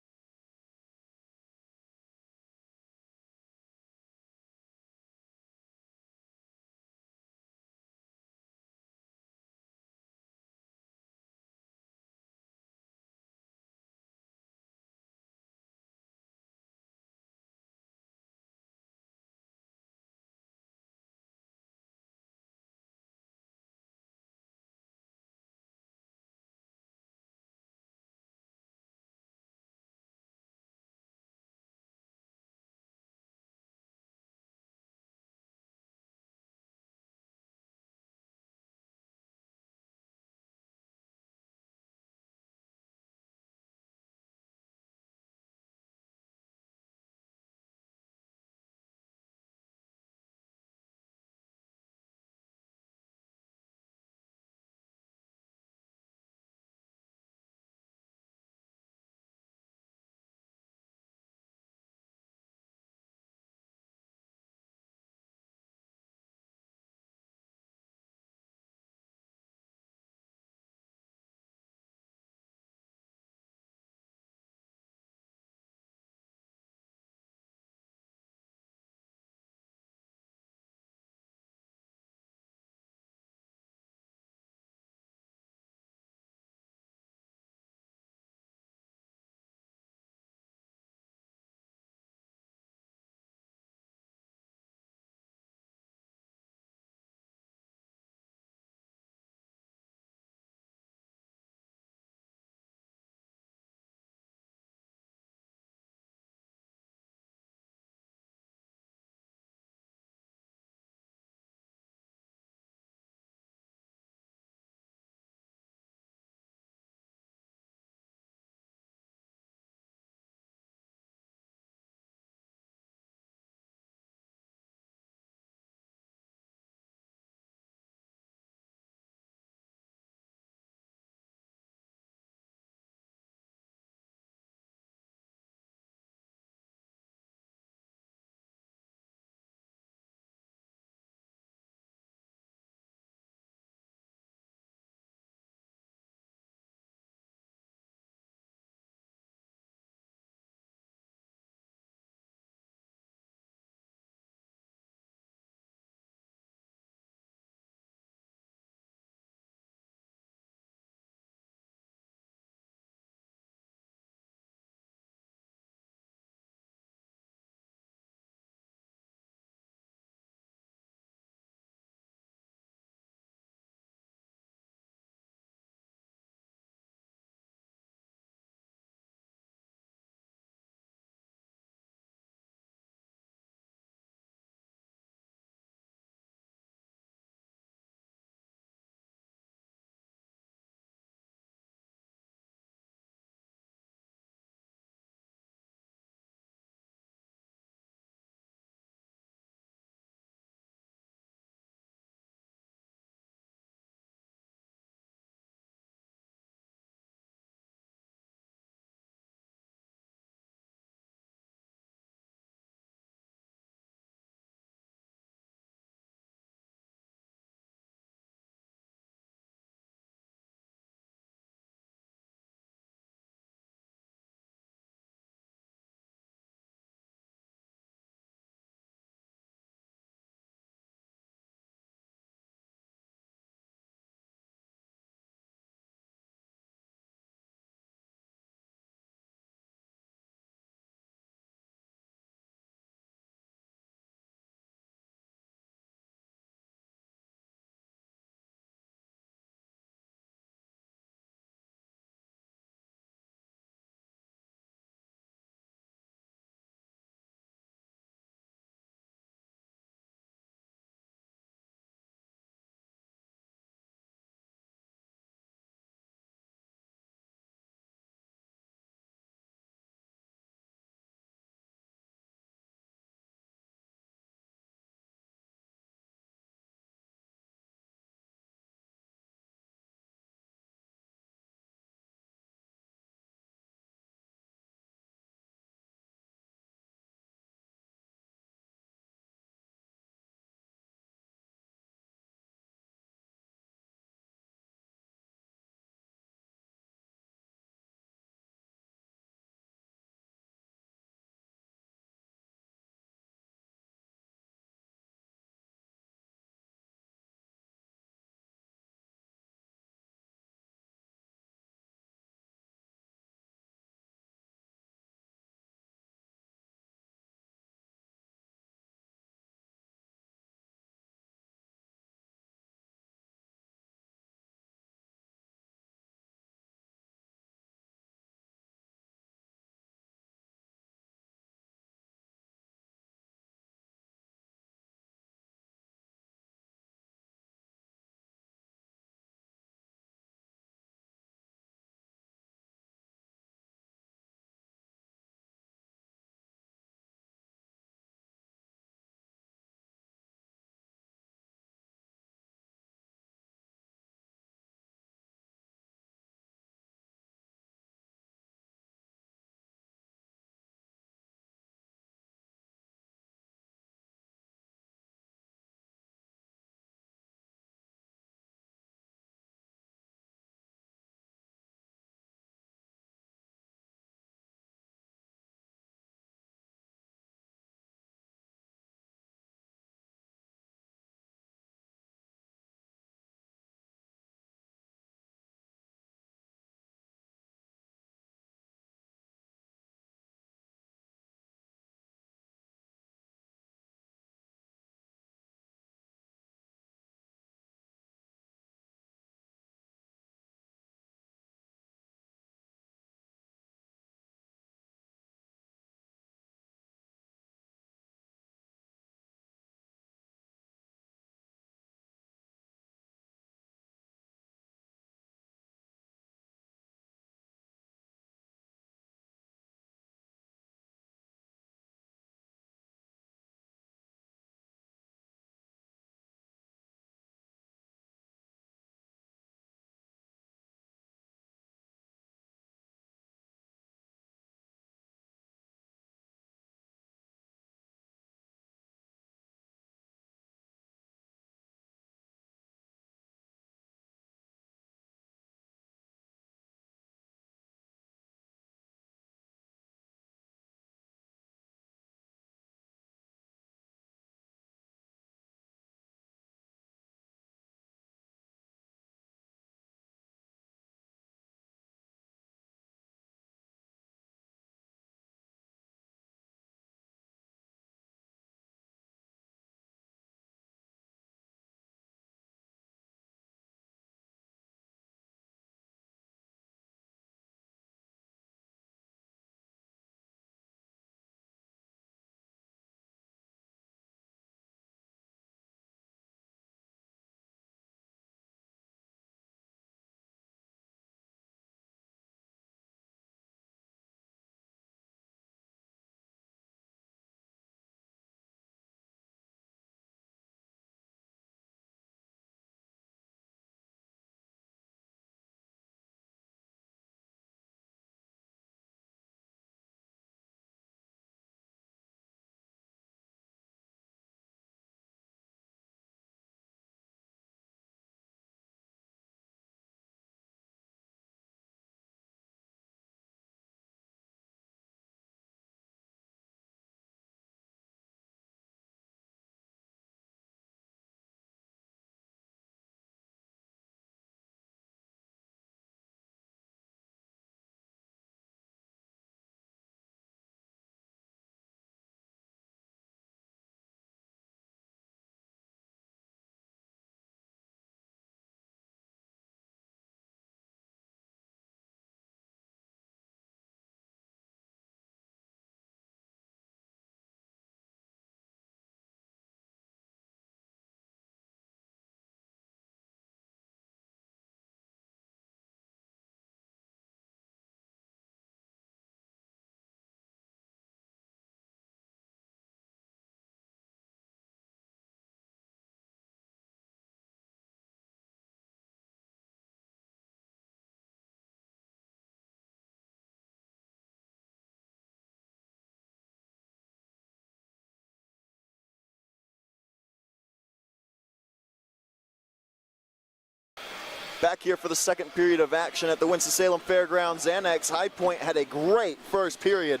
Back here for the second period of action at the Winston-Salem Fairgrounds Annex. High Point had a great first period.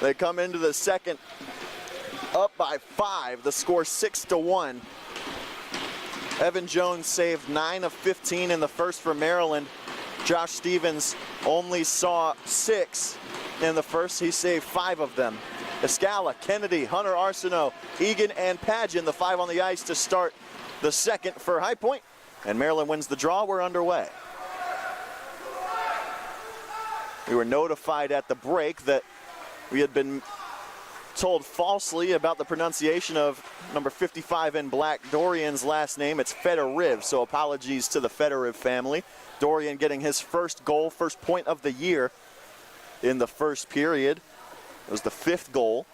They come into the second up by 5. The score 6-1. Evan Jones saved 9 of 15 in the first for Maryland. Josh Stevens only saw 6 in the first. He saved 5 of them. Escala, Kennedy, Hunter Arsenault, Egan, and Pageant, the 5 on the ice to start the second for High Point. And Maryland wins the draw. We're underway. We were notified at the break that we had been told falsely about the pronunciation of number 55 in black, Dorian's last name. It's Fedoriv, so apologies to the Fedoriv family. Dorian getting his first goal, first point of the year in the first period. It was the 5th goal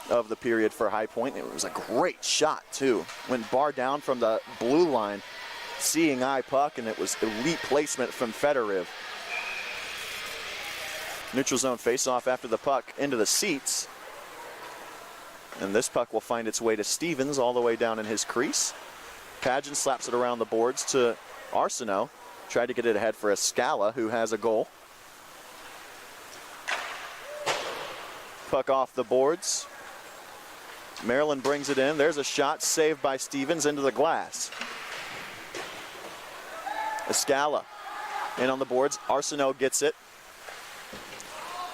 of the period for High Point. It was a great shot, too. Went bar down from the blue line, seeing eye puck, and it was elite placement from Fedoriv. Neutral zone face-off after the puck into the seats. And this puck will find its way to Stevens all the way down in his crease. Pageant slaps it around the boards to Arsenault. Tried to get it ahead for Escala, who has a goal. Puck off the boards. Maryland brings it in. There's a shot saved by Stevens into the glass. Escala in on the boards. Arsenault gets it.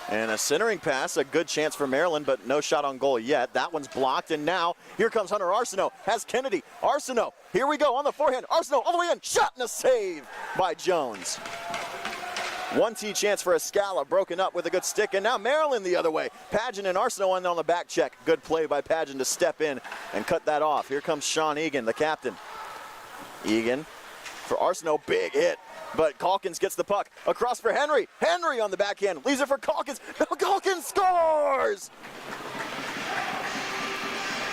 And a centering pass, a good chance for Maryland, but no shot on goal yet. That one's blocked, and now here comes Hunter Arsenault. Has Kennedy. Arsenault, here we go on the forehand. Arsenault all the way in. Shot and a save by Jones. 1-T chance for Escala, broken up with a good stick, and now Maryland the other way. Pageant and Arsenault on the back check. Good play by Pageant to step in and cut that off. Here comes Sean Egan, the captain. Egan for Arsenault, big hit. But Calkins gets the puck across for Henry. Henry on the backhand, leaves it for Calkins. Calkins scores!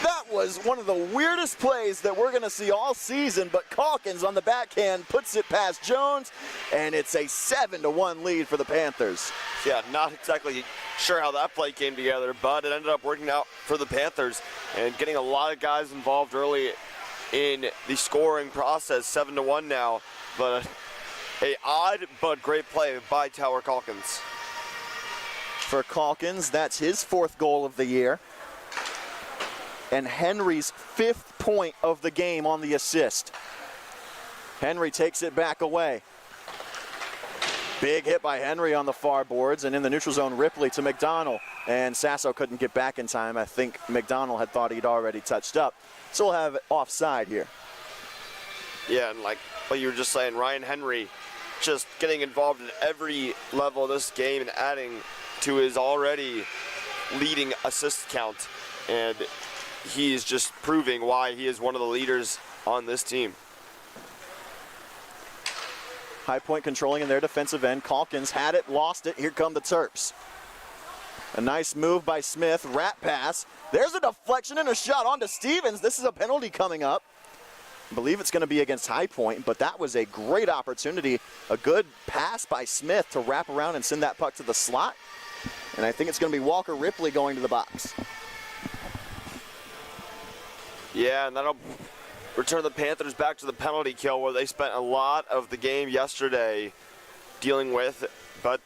That was one of the weirdest plays that we're going to see all season, but Calkins on the backhand puts it past Jones, and it's a 7-1 lead for the Panthers. Yeah, not exactly sure how that play came together, but it ended up working out for the Panthers and getting a lot of guys involved early in the scoring process. 7-1 now, but a odd but great play by Tower Calkins. For Calkins, that's his 4th goal of the year. And Henry's 5th point of the game on the assist. Henry takes it back away. Big hit by Henry on the far boards, and in the neutral zone, Ripley to McDonald. And Sasso couldn't get back in time. I think McDonald had thought he'd already touched up. So we'll have it offside here. Yeah, and like what you were just saying, Ryan Henry just getting involved in every level of this game and adding to his already leading assist count. And he's just proving why he is one of the leaders on this team. High Point controlling in their defensive end. Calkins had it, lost it. Here come the Terps. A nice move by Smith. Rat pass. There's a deflection and a shot onto Stevens. This is a penalty coming up. I believe it's going to be against High Point, but that was a great opportunity. A good pass by Smith to wrap around and send that puck to the slot. And I think it's going to be Walker Ripley going to the box. Yeah, and that'll return the Panthers back to the penalty kill where they spent a lot of the game yesterday dealing with. But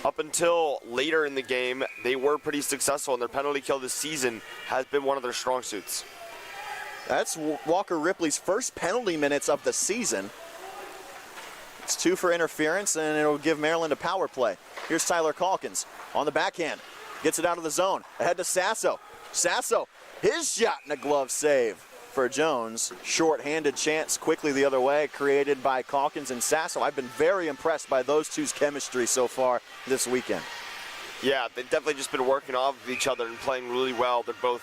up until later in the game, they were pretty successful, and their penalty kill this season has been one of their strong suits. That's Walker Ripley's first penalty minutes of the season. It's 2 for interference, and it'll give Maryland a power play. Here's Tyler Calkins on the backhand. Gets it out of the zone. Ahead to Sasso. Sasso, his shot and a glove save for Jones. Short-handed chance quickly the other way, created by Calkins and Sasso. I've been very impressed by those two's chemistry so far this weekend. Yeah, they've definitely just been working off of each other and playing really well. They're both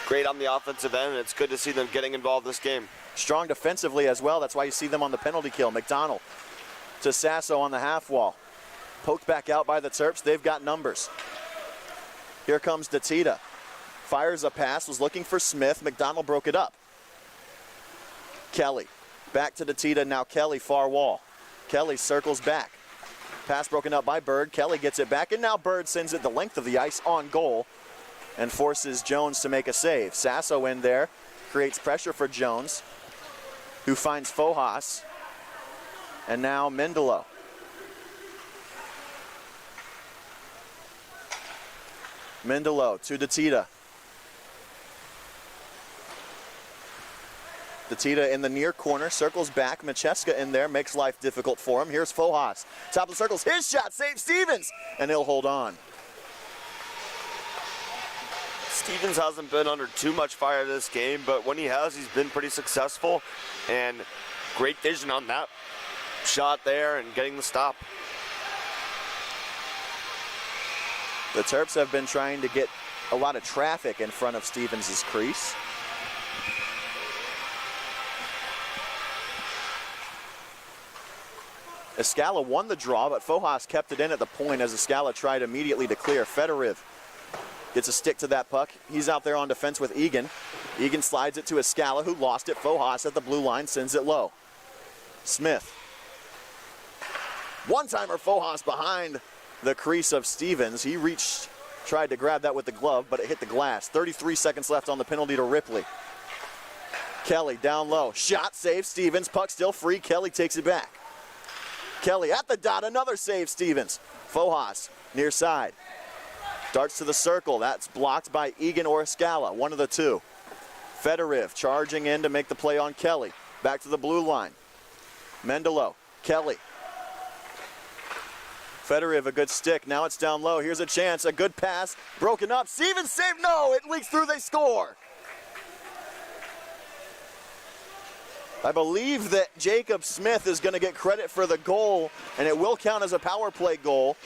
great on the offensive end, and it's good to see them getting involved this game. Strong defensively as well. That's why you see them on the penalty kill. McDonald to Sasso on the half wall. Poked back out by the Terps. They've got numbers. Here comes Datita. Fires a pass, was looking for Smith. McDonald broke it up. Kelly. Back to Datita, now Kelly, far wall. Kelly circles back. Pass broken up by Bird. Kelly gets it back, and now Bird sends it the length of the ice on goal and forces Jones to make a save. Sasso in there, creates pressure for Jones, who finds Fojas. And now Mindelo. Mindelo to Datita. Datita in the near corner, circles back. Macheska in there, makes life difficult for him. Here's Fojas. Top of the circles, his shot, saves Stevens, and he'll hold on. Stevens hasn't been under too much fire this game, but when he has, he's been pretty successful. And great vision on that shot there and getting the stop. The Terps have been trying to get a lot of traffic in front of Stevens' crease. Escala won the draw, but Fojas kept it in at the point as Escala tried immediately to clear. Fedoriv gets a stick to that puck. He's out there on defense with Egan. Egan slides it to Escala, who lost it. Fojas at the blue line sends it low. Smith. One-timer Fojas behind the crease of Stevens. He reached, tried to grab that with the glove, but it hit the glass. 33 seconds left on the penalty to Ripley. Kelly down low. Shot, save Stevens. Puck still free. Kelly takes it back. Kelly at the dot, another save, Stevens. Fojas, near side. Darts to the circle, that's blocked by Egan or Escala, one of the two. Fedoriv charging in to make the play on Kelly. Back to the blue line. Mindelo, Kelly. Fedoriv, a good stick, now it's down low. Here's a chance, a good pass, broken up. Stevens saved, no, it leaks through, they score. I believe that Jacob Smith is going to get credit for the goal, and it will count as a power play goal.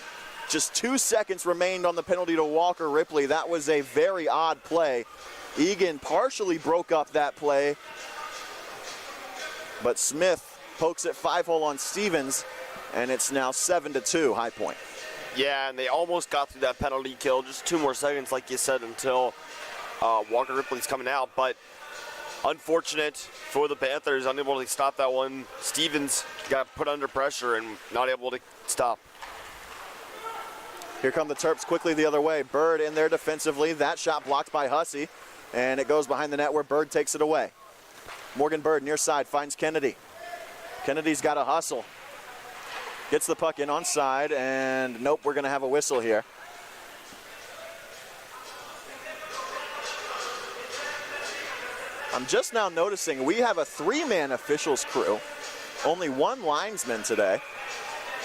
Just 2 seconds remained on the penalty to Walker Ripley. That was a very odd play. Egan partially broke up that play, but Smith pokes it 5-hole on Stevens, and it's now 7-2, High Point. Yeah, and they almost got through that penalty kill. Just 2 more seconds, like you said, until Walker Ripley's coming out, but unfortunate for the Panthers, unable to stop that one. Stevens got put under pressure and not able to stop. Here come the Terps quickly the other way. Bird in there defensively. That shot blocked by Hussey, and it goes behind the net where Bird takes it away. Morgan Bird near side finds Kennedy. Kennedy's got to hustle. Gets the puck in on side, and nope, we're going to have a whistle here. I'm just now noticing we have a 3-man officials crew. Only 1 linesman today.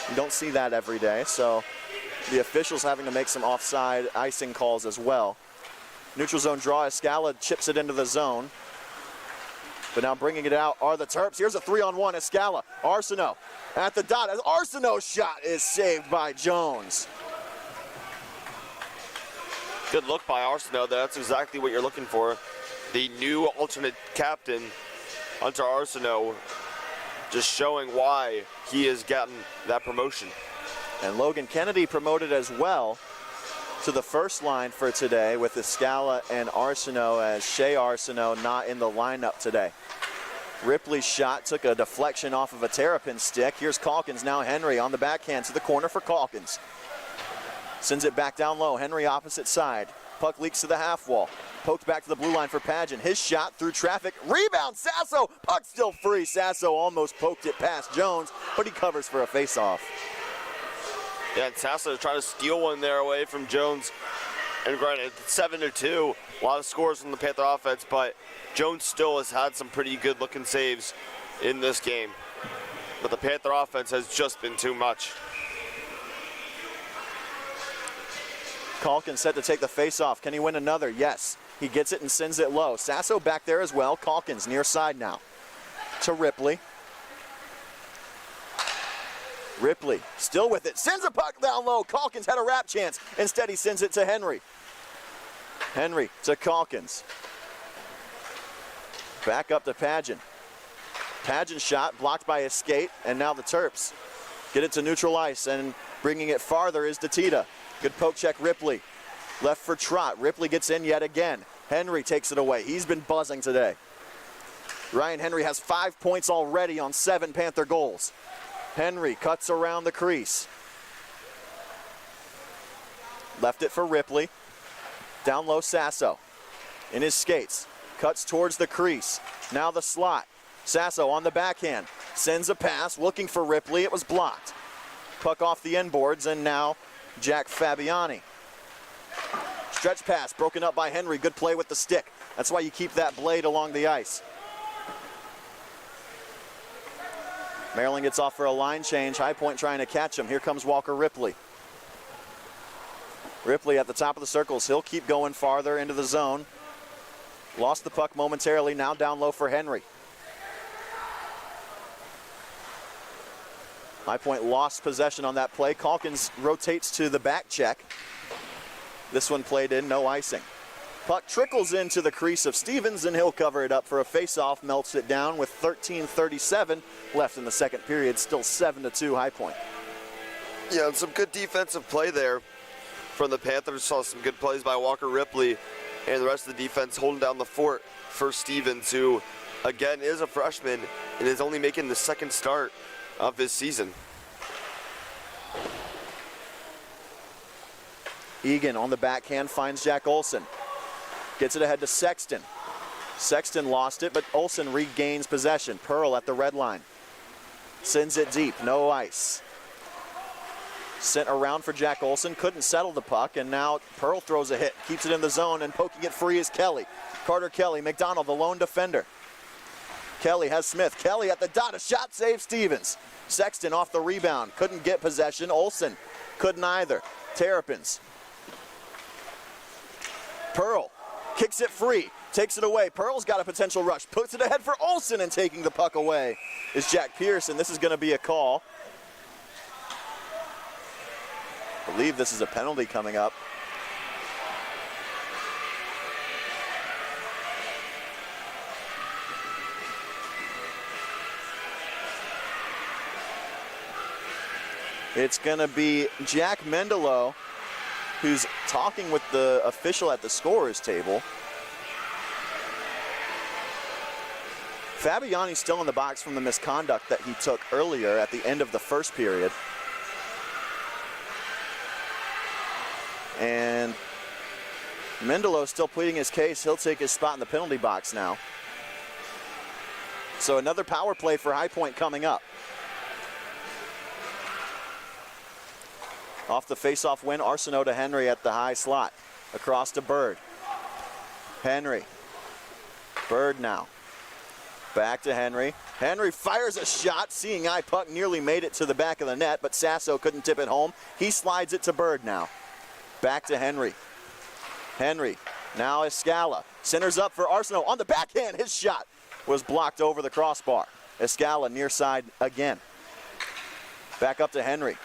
You don't see that every day, so the officials having to make some offside icing calls as well. Neutral zone draw, Escala chips it into the zone. But now bringing it out are the Terps. Here's a 3-on-1, Escala, Arsenault at the dot. Arsenault's shot is saved by Jones. Good look by Arsenault. That's exactly what you're looking for. The new alternate captain, Hunter Arsenault, just showing why he has gotten that promotion. And Logan Kennedy promoted as well to the first line for today with Escala and Arsenault, as Shea Arsenault not in the lineup today. Ripley's shot took a deflection off of a Terrapin stick. Here's Calkins, now Henry on the backhand to the corner for Calkins. Sends it back down low, Henry opposite side. Puck leaks to the half wall. Poked back to the blue line for Pageant. His shot through traffic. Rebound, Sasso. Puck still free. Sasso almost poked it past Jones, but he covers for a face-off. Yeah, and Sasso trying to steal one there away from Jones. And granted, 7-2. A lot of scores from the Panther offense, but Jones still has had some pretty good-looking saves in this game. But the Panther offense has just been too much. Calkins set to take the face-off. Can he win another? Yes. He gets it and sends it low. Sasso back there as well. Calkins near side now to Ripley. Ripley still with it. Sends a puck down low. Calkins had a wrap chance. Instead, he sends it to Henry. Henry to Calkins. Back up to Pageant. Pageant shot blocked by his skate, and now the Terps get it to neutral ice, and bringing it farther is Datita. Good poke check, Ripley. Left for Trott. Ripley gets in yet again. Henry takes it away. He's been buzzing today. Ryan Henry has 5 points already on 7 Panther goals. Henry cuts around the crease. Left it for Ripley. Down low, Sasso. In his skates. Cuts towards the crease. Now the slot. Sasso on the backhand. sends a pass, looking for Ripley. It was blocked. Puck off the inboards, and now Jack Fabiani. Stretch pass broken up by Henry. Good play with the stick. That's why you keep that blade along the ice. Maryland gets off for a line change. High Point trying to catch him. Here comes Walker Ripley. Ripley at the top of the circles. He'll keep going farther into the zone. Lost the puck momentarily. Now down low for Henry. High Point lost possession on that play. Calkins rotates to the back check. This one played in, no icing. Puck trickles into the crease of Stevens, and he'll cover it up for a face-off. Melts it down with 13:37 left in the second period. Still 7-2 High Point. Yeah, and some good defensive play there from the Panthers. Saw some good plays by Walker Ripley and the rest of the defense holding down the fort for Stevens, who, again, is a freshman and is only making the second start of his season. Egan on the backhand finds Jack Olson. Gets it ahead to Sexton. Sexton lost it, but Olson regains possession. Pearl at the red line. Sends it deep, no ice. Sent around for Jack Olson, couldn't settle the puck, and now Pearl throws a hit, keeps it in the zone, and poking it free is Kelly. Carter Kelly, McDonald, the lone defender. Kelly has Smith. Kelly at the dot, a shot save Stevens. Sexton off the rebound, couldn't get possession. Olson couldn't either. Terrapins. Pearl kicks it free, takes it away. Pearl's got a potential rush, puts it ahead for Olson, and taking the puck away is Jack Pearson. This is going to be a call. I believe this is a penalty coming up. It's going to be Jack Mendelow, who's talking with the official at the scorer's table. Fabiani's still in the box from the misconduct that he took earlier at the end of the first period. And Mendelow still pleading his case. He'll take his spot in the penalty box now. So another power play for High Point coming up. Off the face-off win, Arsenault to Henry at the high slot. Across to Bird. Henry. Bird now. Back to Henry. Henry fires a shot. Seeing eye puck nearly made it to the back of the net, but Sasso couldn't tip it home. He slides it to Bird now. Back to Henry. Henry. Now Escala. Centers up for Arsenault. On the backhand, his shot was blocked over the crossbar. Escala near side again. Back up to Henry.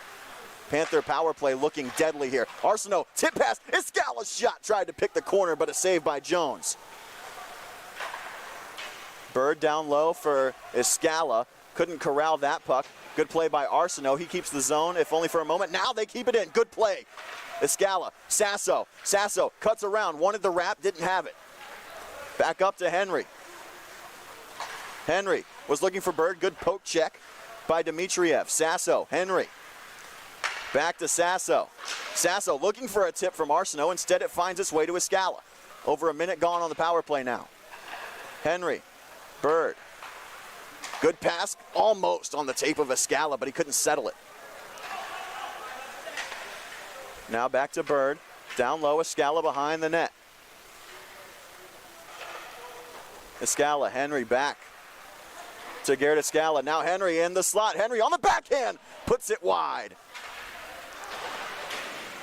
Panther power play looking deadly here. Arsenault, tip pass, Escala's shot, tried to pick the corner, but a save by Jones. Bird down low for Escala, couldn't corral that puck. Good play by Arsenault, he keeps the zone, if only for a moment. Now they keep it in, good play. Escala, Sasso cuts around, wanted the wrap, didn't have it. Back up to Henry. Henry was looking for Bird, good poke check by Dmitriev. Sasso, Henry. Back to Sasso. Sasso looking for a tip from Arsenault. Instead, it finds its way to Escala. Over a minute gone on the power play now. Henry. Bird. Good pass, almost on the tape of Escala, but he couldn't settle it. Now back to Bird. Down low, Escala behind the net. Escala, Henry back to Garrett Escala. Now Henry in the slot. Henry on the backhand, puts it wide.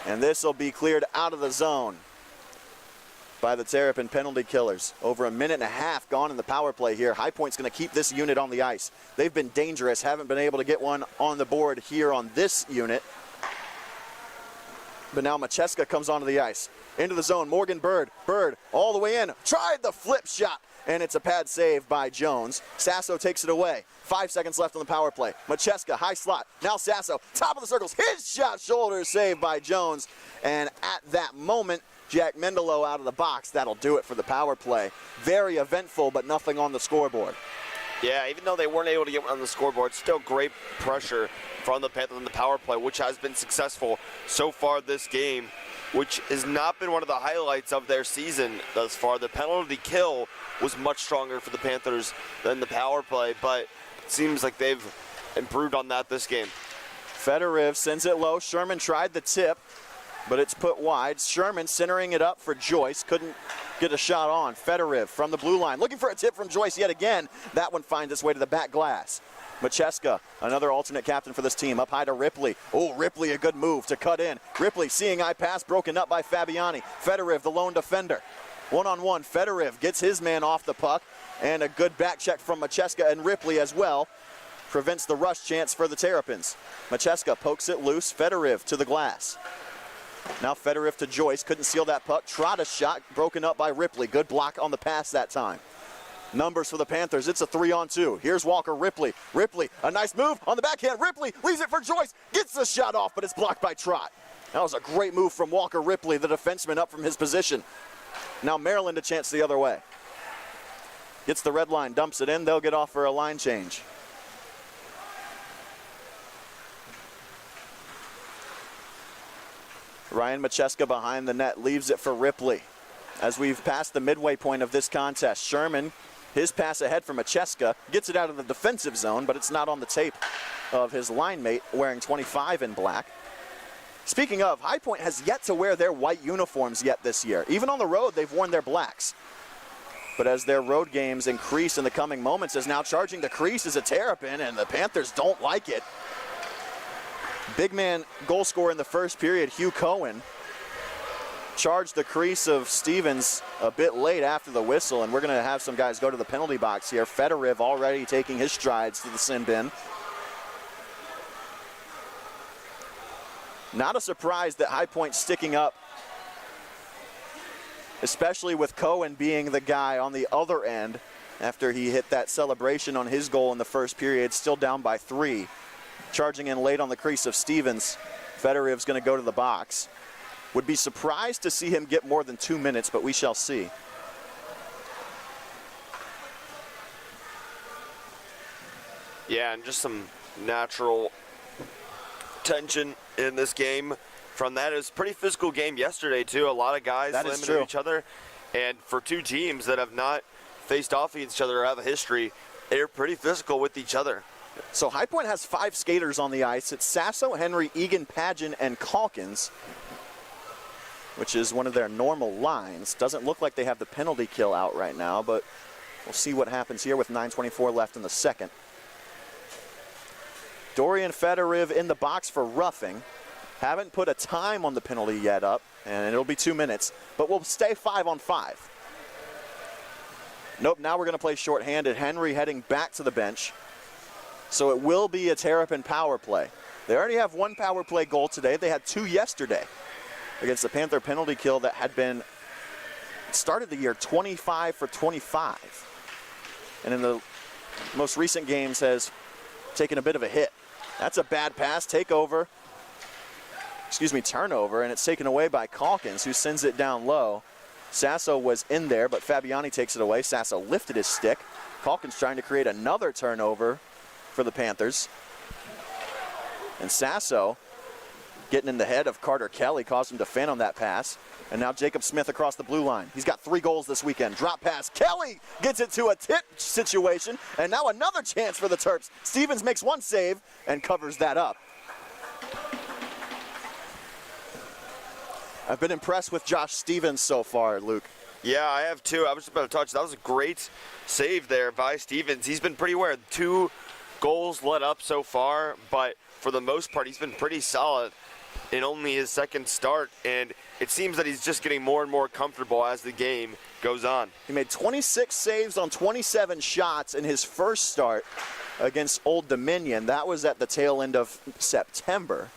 And this will be cleared out of the zone by the Terrapin penalty killers. Over a minute and a half gone in the power play here. High Point's going to keep this unit on the ice. They've been dangerous, haven't been able to get one on the board here on this unit. But now Macheska comes onto the ice. Into the zone, Morgan Bird. Bird all the way in. Tried the flip shot, and it's a pad save by Jones. Sasso takes it away. 5 seconds left on the power play. Macheska, high slot. Now Sasso, top of the circles. His shot, shoulder saved by Jones. And at that moment, Jack Mendelow out of the box. That'll do it for the power play. Very eventful, but nothing on the scoreboard. Yeah, even though they weren't able to get on the scoreboard, still great pressure from the Panthers in the power play, which has been successful so far this game, which has not been one of the highlights of their season thus far. The penalty kill was much stronger for the Panthers than the power play, but seems like they've improved on that this game. Fedoriv sends it low. Sherman tried the tip, but it's put wide. Sherman centering it up for Joyce. Couldn't get a shot on. Fedoriv from the blue line. Looking for a tip from Joyce yet again. That one finds its way to the back glass. Macheska, another alternate captain for this team, up high to Ripley. Oh, Ripley, a good move to cut in. Ripley seeing eye pass broken up by Fabiani. Fedoriv, the lone defender. One-on-one, Fedoriv gets his man off the puck, and a good back check from Macheska and Ripley as well. Prevents the rush chance for the Terrapins. Macheska pokes it loose. Fedoriv to the glass. Now Fedoriv to Joyce. Couldn't seal that puck. Trotta shot broken up by Ripley. Good block on the pass that time. Numbers for the Panthers. It's a 3-on-2. Here's Walker Ripley. Ripley, a nice move on the backhand. Ripley leaves it for Joyce. Gets the shot off, but it's blocked by Trott. That was a great move from Walker Ripley, the defenseman, up from his position. Now Maryland a chance the other way. Gets the red line, dumps it in. They'll get off for a line change. Ryan Macheska behind the net, leaves it for Ripley. As we've passed the midway point of this contest, Sherman, his pass ahead from Macheska, gets it out of the defensive zone, but it's not on the tape of his line mate wearing 25 in black. Speaking of, High Point has yet to wear their white uniforms yet this year. Even on the road, they've worn their blacks. But as their road games increase in the coming moments, as now charging the crease is a Terrapin, and the Panthers don't like it. Big man goal scorer in the first period, Hugh Cohen, charged the crease of Stevens a bit late after the whistle, and we're going to have some guys go to the penalty box here. Fedoriv already taking his strides to the sin bin. Not a surprise that High Point sticking up, especially with Cohen being the guy on the other end after he hit that celebration on his goal in the first period, still down by 3. Charging in late on the crease of Stevens. Fedoriv's going to go to the box. Would be surprised to see him get more than 2 minutes, but we shall see. Yeah, and just some natural tension in this game. From that, it was a pretty physical game yesterday, too. A lot of guys slamming into each other. And for two teams that have not faced off each other or have a history, they're pretty physical with each other. So High Point has 5 skaters on the ice. It's Sasso, Henry, Egan, Pageant, and Calkins, which is one of their normal lines. Doesn't look like they have the penalty kill out right now, but we'll see what happens here with 9:24 left in the second. Dorian Fedoriv in the box for roughing. Haven't put a time on the penalty yet up, and it'll be 2 minutes, but we'll stay 5-on-5. Nope, now we're going to play shorthanded. Henry heading back to the bench. So it will be a Terrapin power play. They already have 1 power play goal today. They had 2 yesterday against the Panther penalty kill that had been, started the year 25 for 25. And in the most recent games has taken a bit of a hit. That's a bad pass, turnover, and it's taken away by Calkins, who sends it down low. Sasso was in there, but Fabiani takes it away. Sasso lifted his stick. Calkins trying to create another turnover for the Panthers. And Sasso getting in the head of Carter Kelly, caused him to fan on that pass. And now Jacob Smith across the blue line. He's got 3 goals this weekend. Drop pass. Kelly gets it to a tip situation. And now another chance for the Terps. Stevens makes 1 save and covers that up. I've been impressed with Josh Stevens so far, Luke. Yeah, I have too. I was just about to touch. That was a great save there by Stevens. He's been pretty aware. 2 goals let up so far, but for the most part, he's been pretty solid in only his second start, and it seems that he's just getting more and more comfortable as the game goes on. He made 26 saves on 27 shots in his first start against Old Dominion. That was at the tail end of September.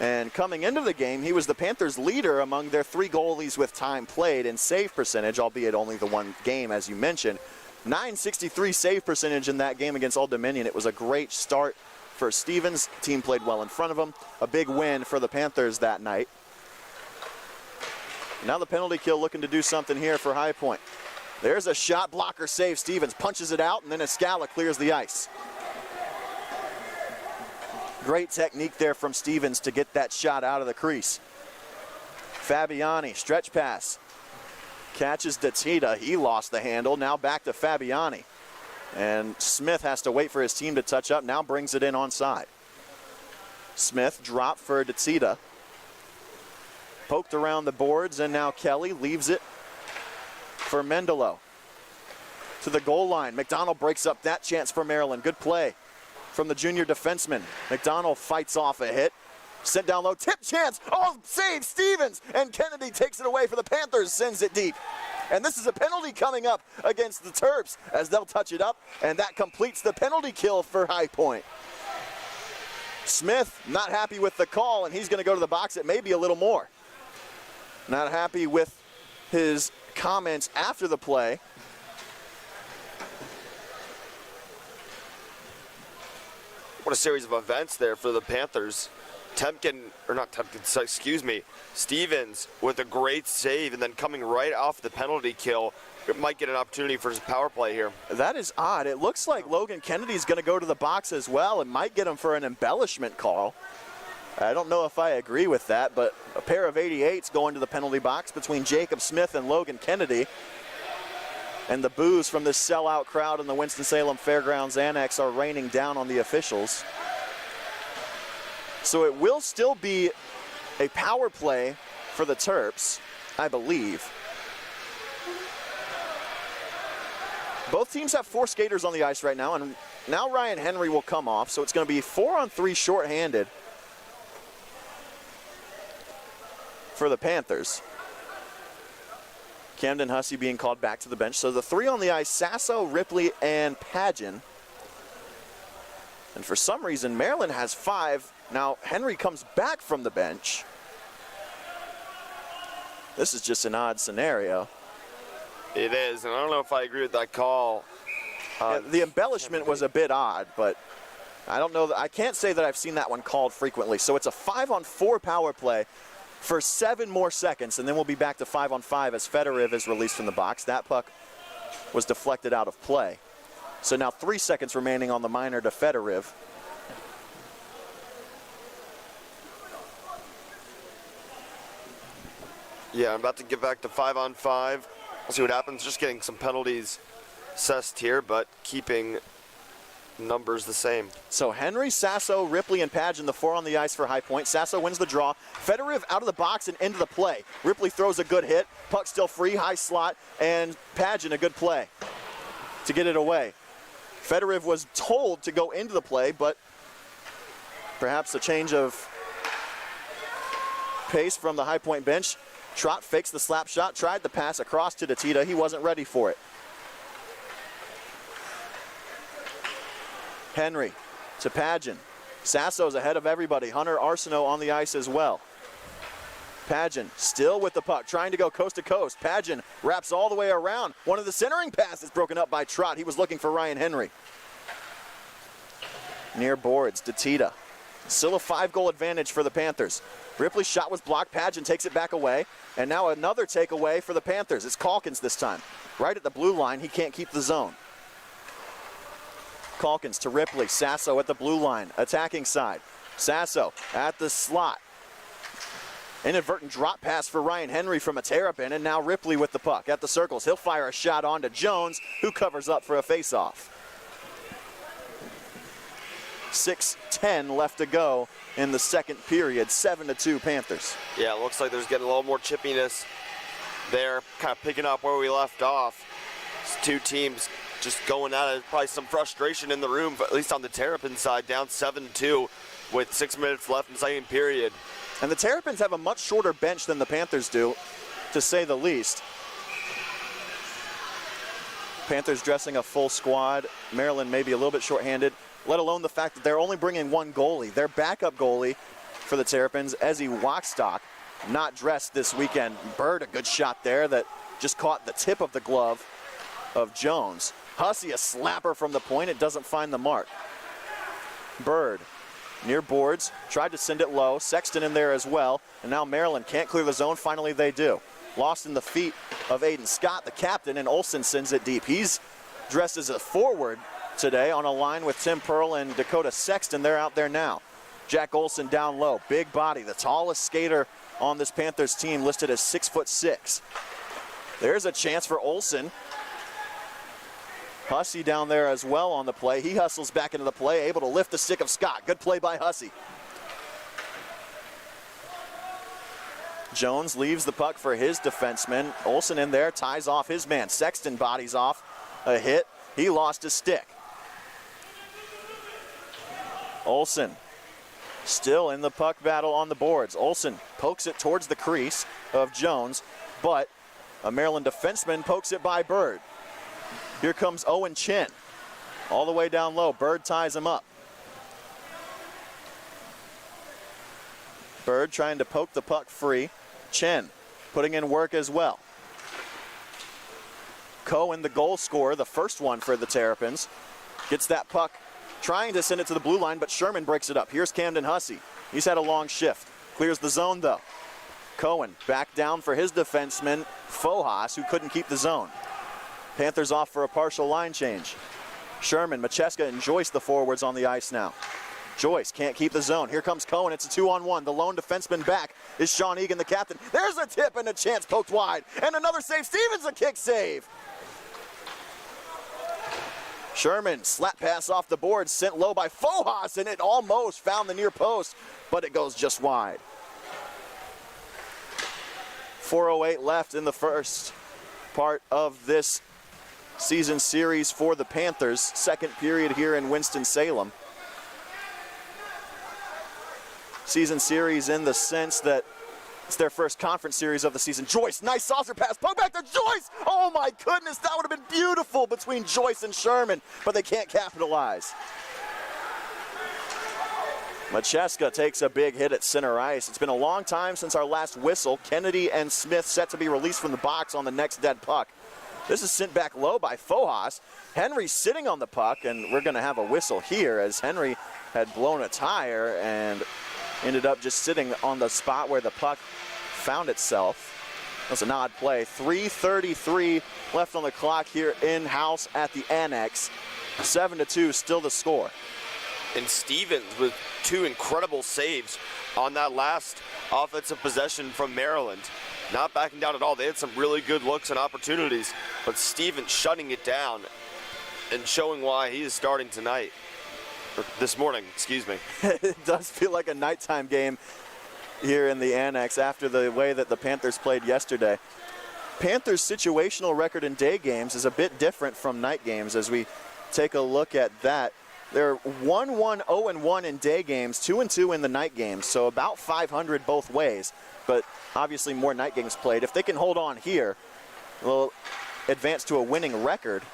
And coming into the game, he was the Panthers' leader among their 3 goalies with time played in save percentage, albeit only the 1 game, as you mentioned. .963 save percentage in that game against Old Dominion. It was a great start for Stevens. Team played well in front of him. A big win for the Panthers that night. Now the penalty kill looking to do something here for High Point. There's a shot blocker save. Stevens punches it out, and then Escala clears the ice. Great technique there from Stevens to get that shot out of the crease. Fabiani, stretch pass. Catches Datita. He lost the handle. Now back to Fabiani. And Smith has to wait for his team to touch up, now brings it in onside. Smith dropped for Detsita. Poked around the boards, and now Kelly leaves it for Mendelo. To the goal line, McDonald breaks up that chance for Maryland. Good play from the junior defenseman. McDonald fights off a hit. Sent down low, tip chance, oh, save Stevens, and Kennedy takes it away for the Panthers, sends it deep. And this is a penalty coming up against the Terps as they'll touch it up, and that completes the penalty kill for High Point. Smith not happy with the call, and he's going to go to the box at maybe a little more. Not happy with his comments after the play. What a series of events there for the Panthers. Stevens with a great save, and then coming right off the penalty kill. It might get an opportunity for his power play here. That is odd. It looks like Logan Kennedy's going to go to the box as well and might get him for an embellishment call. I don't know if I agree with that, but a pair of 88s going to the penalty box between Jacob Smith and Logan Kennedy. And the boos from this sellout crowd in the Winston-Salem Fairgrounds Annex are raining down on the officials. So it will still be a power play for the Terps, I believe. Both teams have 4 skaters on the ice right now, and now Ryan Henry will come off, so it's going to be 4-on-3 shorthanded for the Panthers. Camden Hussey being called back to the bench. So the 3 on the ice, Sasso, Ripley, and Padgett. And for some reason, Maryland has 5. Now, Henry comes back from the bench. This is just an odd scenario. It is, and I don't know if I agree with that call. Yeah, the embellishment was a bit odd, but I don't know. I can't say that I've seen that one called frequently. So it's a 5-on-4 power play for 7 more seconds, and then we'll be back to 5-on-5 as Fedorov is released from the box. That puck was deflected out of play. So now 3 seconds remaining on the minor to Fedorov. Yeah, I'm about to get back to 5-on-5. We'll see what happens. Just getting some penalties assessed here, but keeping numbers the same. So Henry, Sasso, Ripley, and Padgett, the 4 on the ice for High Point. Sasso wins the draw. Fedorov out of the box and into the play. Ripley throws a good hit. Puck still free, high slot, and Padgett a good play to get it away. Fedorov was told to go into the play, but perhaps a change of pace from the High Point bench. Trott fakes the slap shot, tried the pass across to Detsita. He wasn't ready for it. Henry to Padgett. Sasso's ahead of everybody. Hunter Arsenault on the ice as well. Padgett still with the puck, trying to go coast to coast. Padgett wraps all the way around. One of the centering passes broken up by Trott. He was looking for Ryan Henry. Near boards, Detsita. Still a 5-goal advantage for the Panthers. Ripley's shot was blocked. Padgett takes it back away. And now another takeaway for the Panthers. It's Calkins this time. Right at the blue line, he can't keep the zone. Calkins to Ripley. Sasso at the blue line, attacking side. Sasso at the slot. Inadvertent drop pass for Ryan Henry from a Terrapin, and now Ripley with the puck at the circles. He'll fire a shot on to Jones, who covers up for a face-off. 6:10 left to go in the second period. 7-2 Panthers. Yeah, it looks like there's getting a little more chippiness there, kind of picking up where we left off. It's 2 teams just going at it. Probably some frustration in the room, at least on the Terrapin side, down 7-2 with 6 minutes left in the second period. And the Terrapins have a much shorter bench than the Panthers do, to say the least. Panthers dressing a full squad. Maryland maybe a little bit shorthanded, let alone the fact that they're only bringing 1 goalie. Their backup goalie for the Terrapins, Ezzy Wachstock, not dressed this weekend. Bird, a good shot there that just caught the tip of the glove of Jones. Hussey, a slapper from the point. It doesn't find the mark. Bird near boards, tried to send it low. Sexton in there as well. And now Maryland can't clear the zone. Finally they do. Lost in the feet of Aiden Scott, the captain, and Olsen sends it deep. He's dressed as a forward today on a line with Tim Pearl and Dakota Sexton. They're out there now. Jack Olsen down low, big body, the tallest skater on this Panthers team, listed as 6'6". There's a chance for Olsen. Hussey down there as well on the play. He hustles back into the play, able to lift the stick of Scott. Good play by Hussey. Jones leaves the puck for his defenseman. Olsen in there, ties off his man. Sexton bodies off a hit. He lost his stick. Olsen still in the puck battle on the boards. Olsen pokes it towards the crease of Jones, but a Maryland defenseman pokes it by Bird. Here comes Owen Chin. All the way down low. Bird ties him up. Bird trying to poke the puck free. Chen putting in work as well. Cohen, the goal scorer, the first one for the Terrapins, gets that puck, trying to send it to the blue line, but Sherman breaks it up. Here's Camden Hussey. He's had a long shift. Clears the zone, though. Cohen back down for his defenseman, Fojas, who couldn't keep the zone. Panthers off for a partial line change. Sherman, Macheska, and Joyce, the forwards on the ice now. Joyce can't keep the zone. Here comes Cohen. It's a 2-on-1. The lone defenseman back is Sean Egan, the captain. There's a tip and a chance poked wide. And another save. Stevens, a kick save. Sherman, slap pass off the board, sent low by Fojas, and it almost found the near post, but it goes just wide. 4:08 left in the first part of this season series for the Panthers. Second period here in Winston-Salem. Season series in the sense that it's their first conference series of the season. Joyce, nice saucer pass, poke back to Joyce! Oh my goodness, that would have been beautiful between Joyce and Sherman, but they can't capitalize. Macheska takes a big hit at center ice. It's been a long time since our last whistle. Kennedy and Smith set to be released from the box on the next dead puck. This is sent back low by Fojas. Henry sitting on the puck, and we're gonna have a whistle here as Henry had blown a tire and ended up just sitting on the spot where the puck found itself. That was an odd play. 3:33 left on the clock here in-house at the Annex. 7-2 still the score. And Stevens with two incredible saves on that last offensive possession from Maryland. Not backing down at all. They had some really good looks and opportunities, but Stevens shutting it down and showing why he is starting tonight. This morning, excuse me. It does feel like a nighttime game here in the Annex after the way that the Panthers played yesterday. Panthers' situational record in day games is a bit different from night games as we take a look at that. They're 1-1, 0-1 in day games, 2-2 in the night games, so about 500 both ways, but obviously more night games played. If they can hold on here, they'll advance to a winning record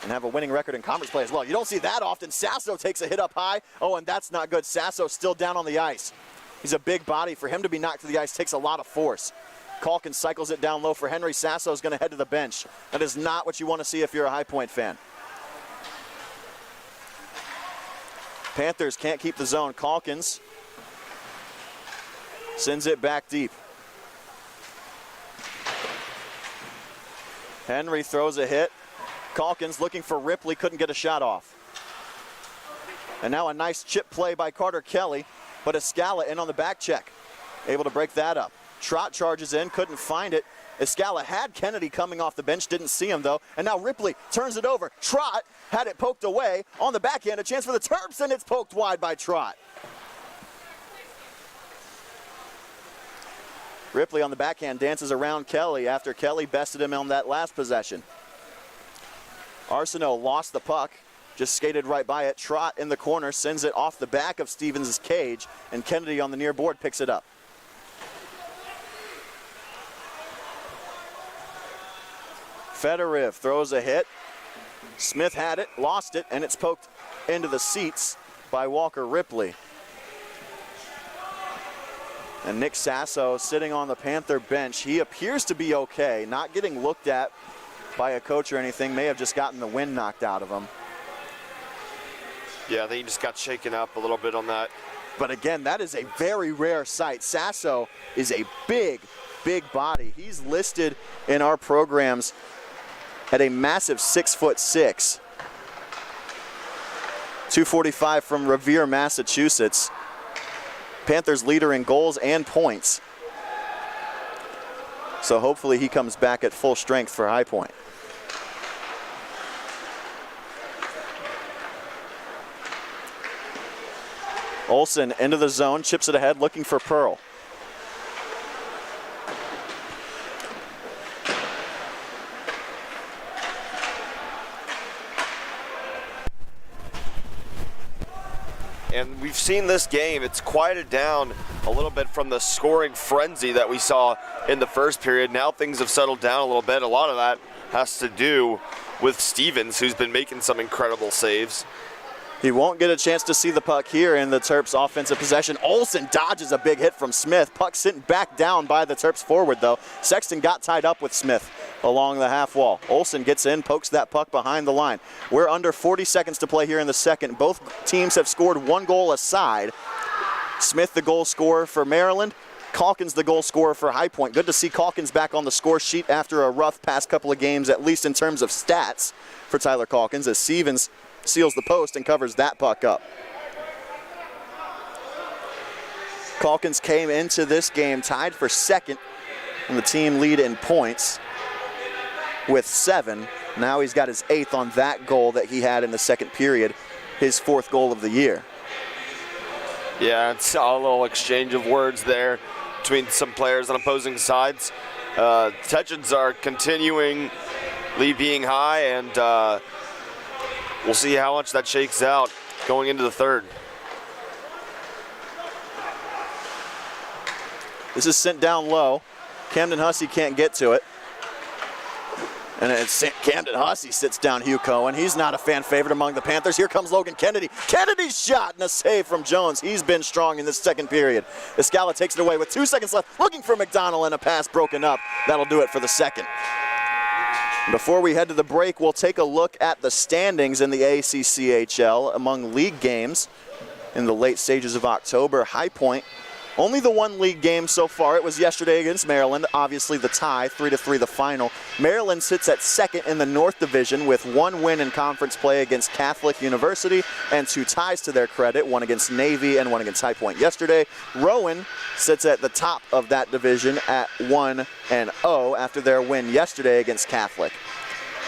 and have a winning record in conference play as well. You don't see that often. Sasso takes a hit up high. Oh, and that's not good. Sasso still down on the ice. He's a big body. For him to be knocked to the ice takes a lot of force. Calkin cycles it down low for Henry. Sasso is going to head to the bench. That is not what you want to see if you're a High Point fan. Panthers can't keep the zone. Calkins sends it back deep. Henry throws a hit. Calkins looking for Ripley, couldn't get a shot off. And now a nice chip play by Carter Kelly, but Escala in on the back check. Able to break that up. Trott charges in, couldn't find it. Escala had Kennedy coming off the bench, didn't see him though. And now Ripley turns it over. Trott had it poked away. On the backhand, a chance for the Terps, and it's poked wide by Trott. Ripley on the backhand dances around Kelly after Kelly bested him on that last possession. Arsenault lost the puck, just skated right by it. Trott in the corner sends it off the back of Stevens' cage, and Kennedy on the near board picks it up. Fedoriv throws a hit. Smith had it, lost it, and it's poked into the seats by Walker Ripley. And Nick Sasso sitting on the Panther bench. He appears to be okay, not getting looked at by a coach or anything. May have just gotten the wind knocked out of him. Yeah, I think he just got shaken up a little bit on that. But again, that is a very rare sight. Sasso is a big, big body. He's listed in our programs at a massive 6'6". 245 from Revere, Massachusetts. Panthers leader in goals and points. So hopefully he comes back at full strength for High Point. Olsen into the zone, chips it ahead, looking for Pearl. And we've seen this game, it's quieted down a little bit from the scoring frenzy that we saw in the first period. Now things have settled down a little bit. A lot of that has to do with Stevens, who's been making some incredible saves. He won't get a chance to see the puck here in the Terps' offensive possession. Olsen dodges a big hit from Smith. Puck sent back down by the Terps forward, though. Sexton got tied up with Smith along the half wall. Olsen gets in, pokes that puck behind the line. We're under 40 seconds to play here in the second. Both teams have scored 1 goal aside. Smith, the goal scorer for Maryland. Calkins, the goal scorer for High Point. Good to see Calkins back on the score sheet after a rough past couple of games, at least in terms of stats for Tyler Calkins, as Stevens seals the post and covers that puck up. Calkins came into this game tied for second in the team lead in points with 7. Now he's got his 8th on that goal that he had in the second period, his 4th goal of the year. Yeah, it's a little exchange of words there between some players on opposing sides. Tensions are continuing being high, and we'll see how much that shakes out going into the third. This is sent down low. Camden Hussey can't get to it. And it's Camden Hussey sits down Hugh Cohen. He's not a fan favorite among the Panthers. Here comes Logan Kennedy. Kennedy's shot and a save from Jones. He's been strong in this second period. Escala takes it away with 2 seconds left, looking for McDonald, and a pass broken up. That'll do it for the second. Before we head to the break, we'll take a look at the standings in the ACCHL among league games in the late stages of October. High Point, only the 1 league game so far. It was yesterday against Maryland. Obviously the tie, 3-3 the final. Maryland sits at second in the North Division with 1 win in conference play against Catholic University and 2 ties to their credit, 1 against Navy and 1 against High Point yesterday. Rowan sits at the top of that division at 1-0 after their win yesterday against Catholic.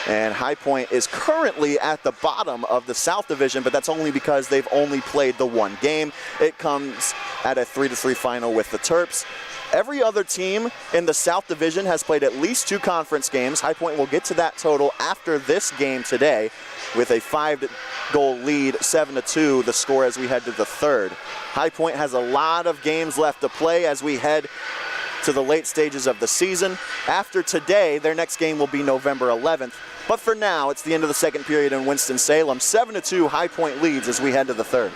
And High Point is currently at the bottom of the South Division, but that's only because they've only played the 1 game. It comes at a 3-3 final with the Terps. Every other team in the South Division has played at least 2 conference games. High Point will get to that total after this game today with a 5-goal lead, 7-2 the score as we head to the third. High Point has a lot of games left to play as we head to the late stages of the season. After today, their next game will be November 11th. But for now, it's the end of the second period in Winston-Salem. 7-2 High Point leads as we head to the third.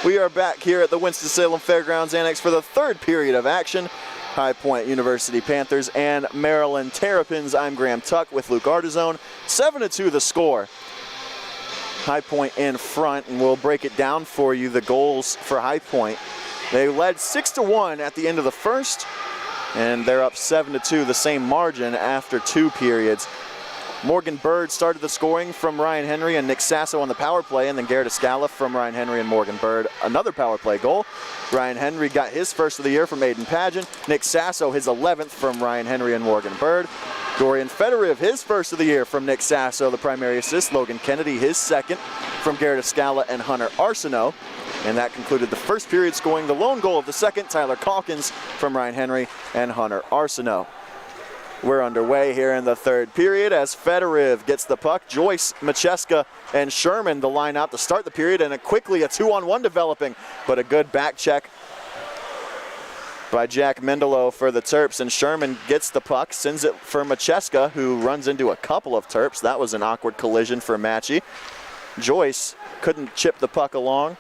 We are back here at the Winston-Salem Fairgrounds Annex for the third period of action. High Point University Panthers and Maryland Terrapins. I'm Graham Tuck with Luke Ardizzone. 7-2 the score. High Point in front, and we'll break it down for you, the goals for High Point. They led 6-1 at the end of the first, and they're up 7-2, the same margin after 2 periods. Morgan Bird started the scoring from Ryan Henry and Nick Sasso on the power play, and then Garrett Escala from Ryan Henry and Morgan Bird, another power play goal. Ryan Henry got his first of the year from Aiden Pageant. Nick Sasso his 11th from Ryan Henry and Morgan Bird. Dorian Federiv his first of the year from Nick Sasso, the primary assist. Logan Kennedy his second from Garrett Escala and Hunter Arsenault. And that concluded the first period, scoring the lone goal of the second, Tyler Calkins from Ryan Henry and Hunter Arsenault. We're underway here in the third period as Federiv gets the puck. Joyce, Macheska, and Sherman the line out to start the period, and quickly a 2-on-1 developing, but a good back check by Jack Mendelow for the Terps, and Sherman gets the puck, sends it for Macheska, who runs into a couple of Terps. That was an awkward collision for Matchy. Joyce couldn't chip the puck along.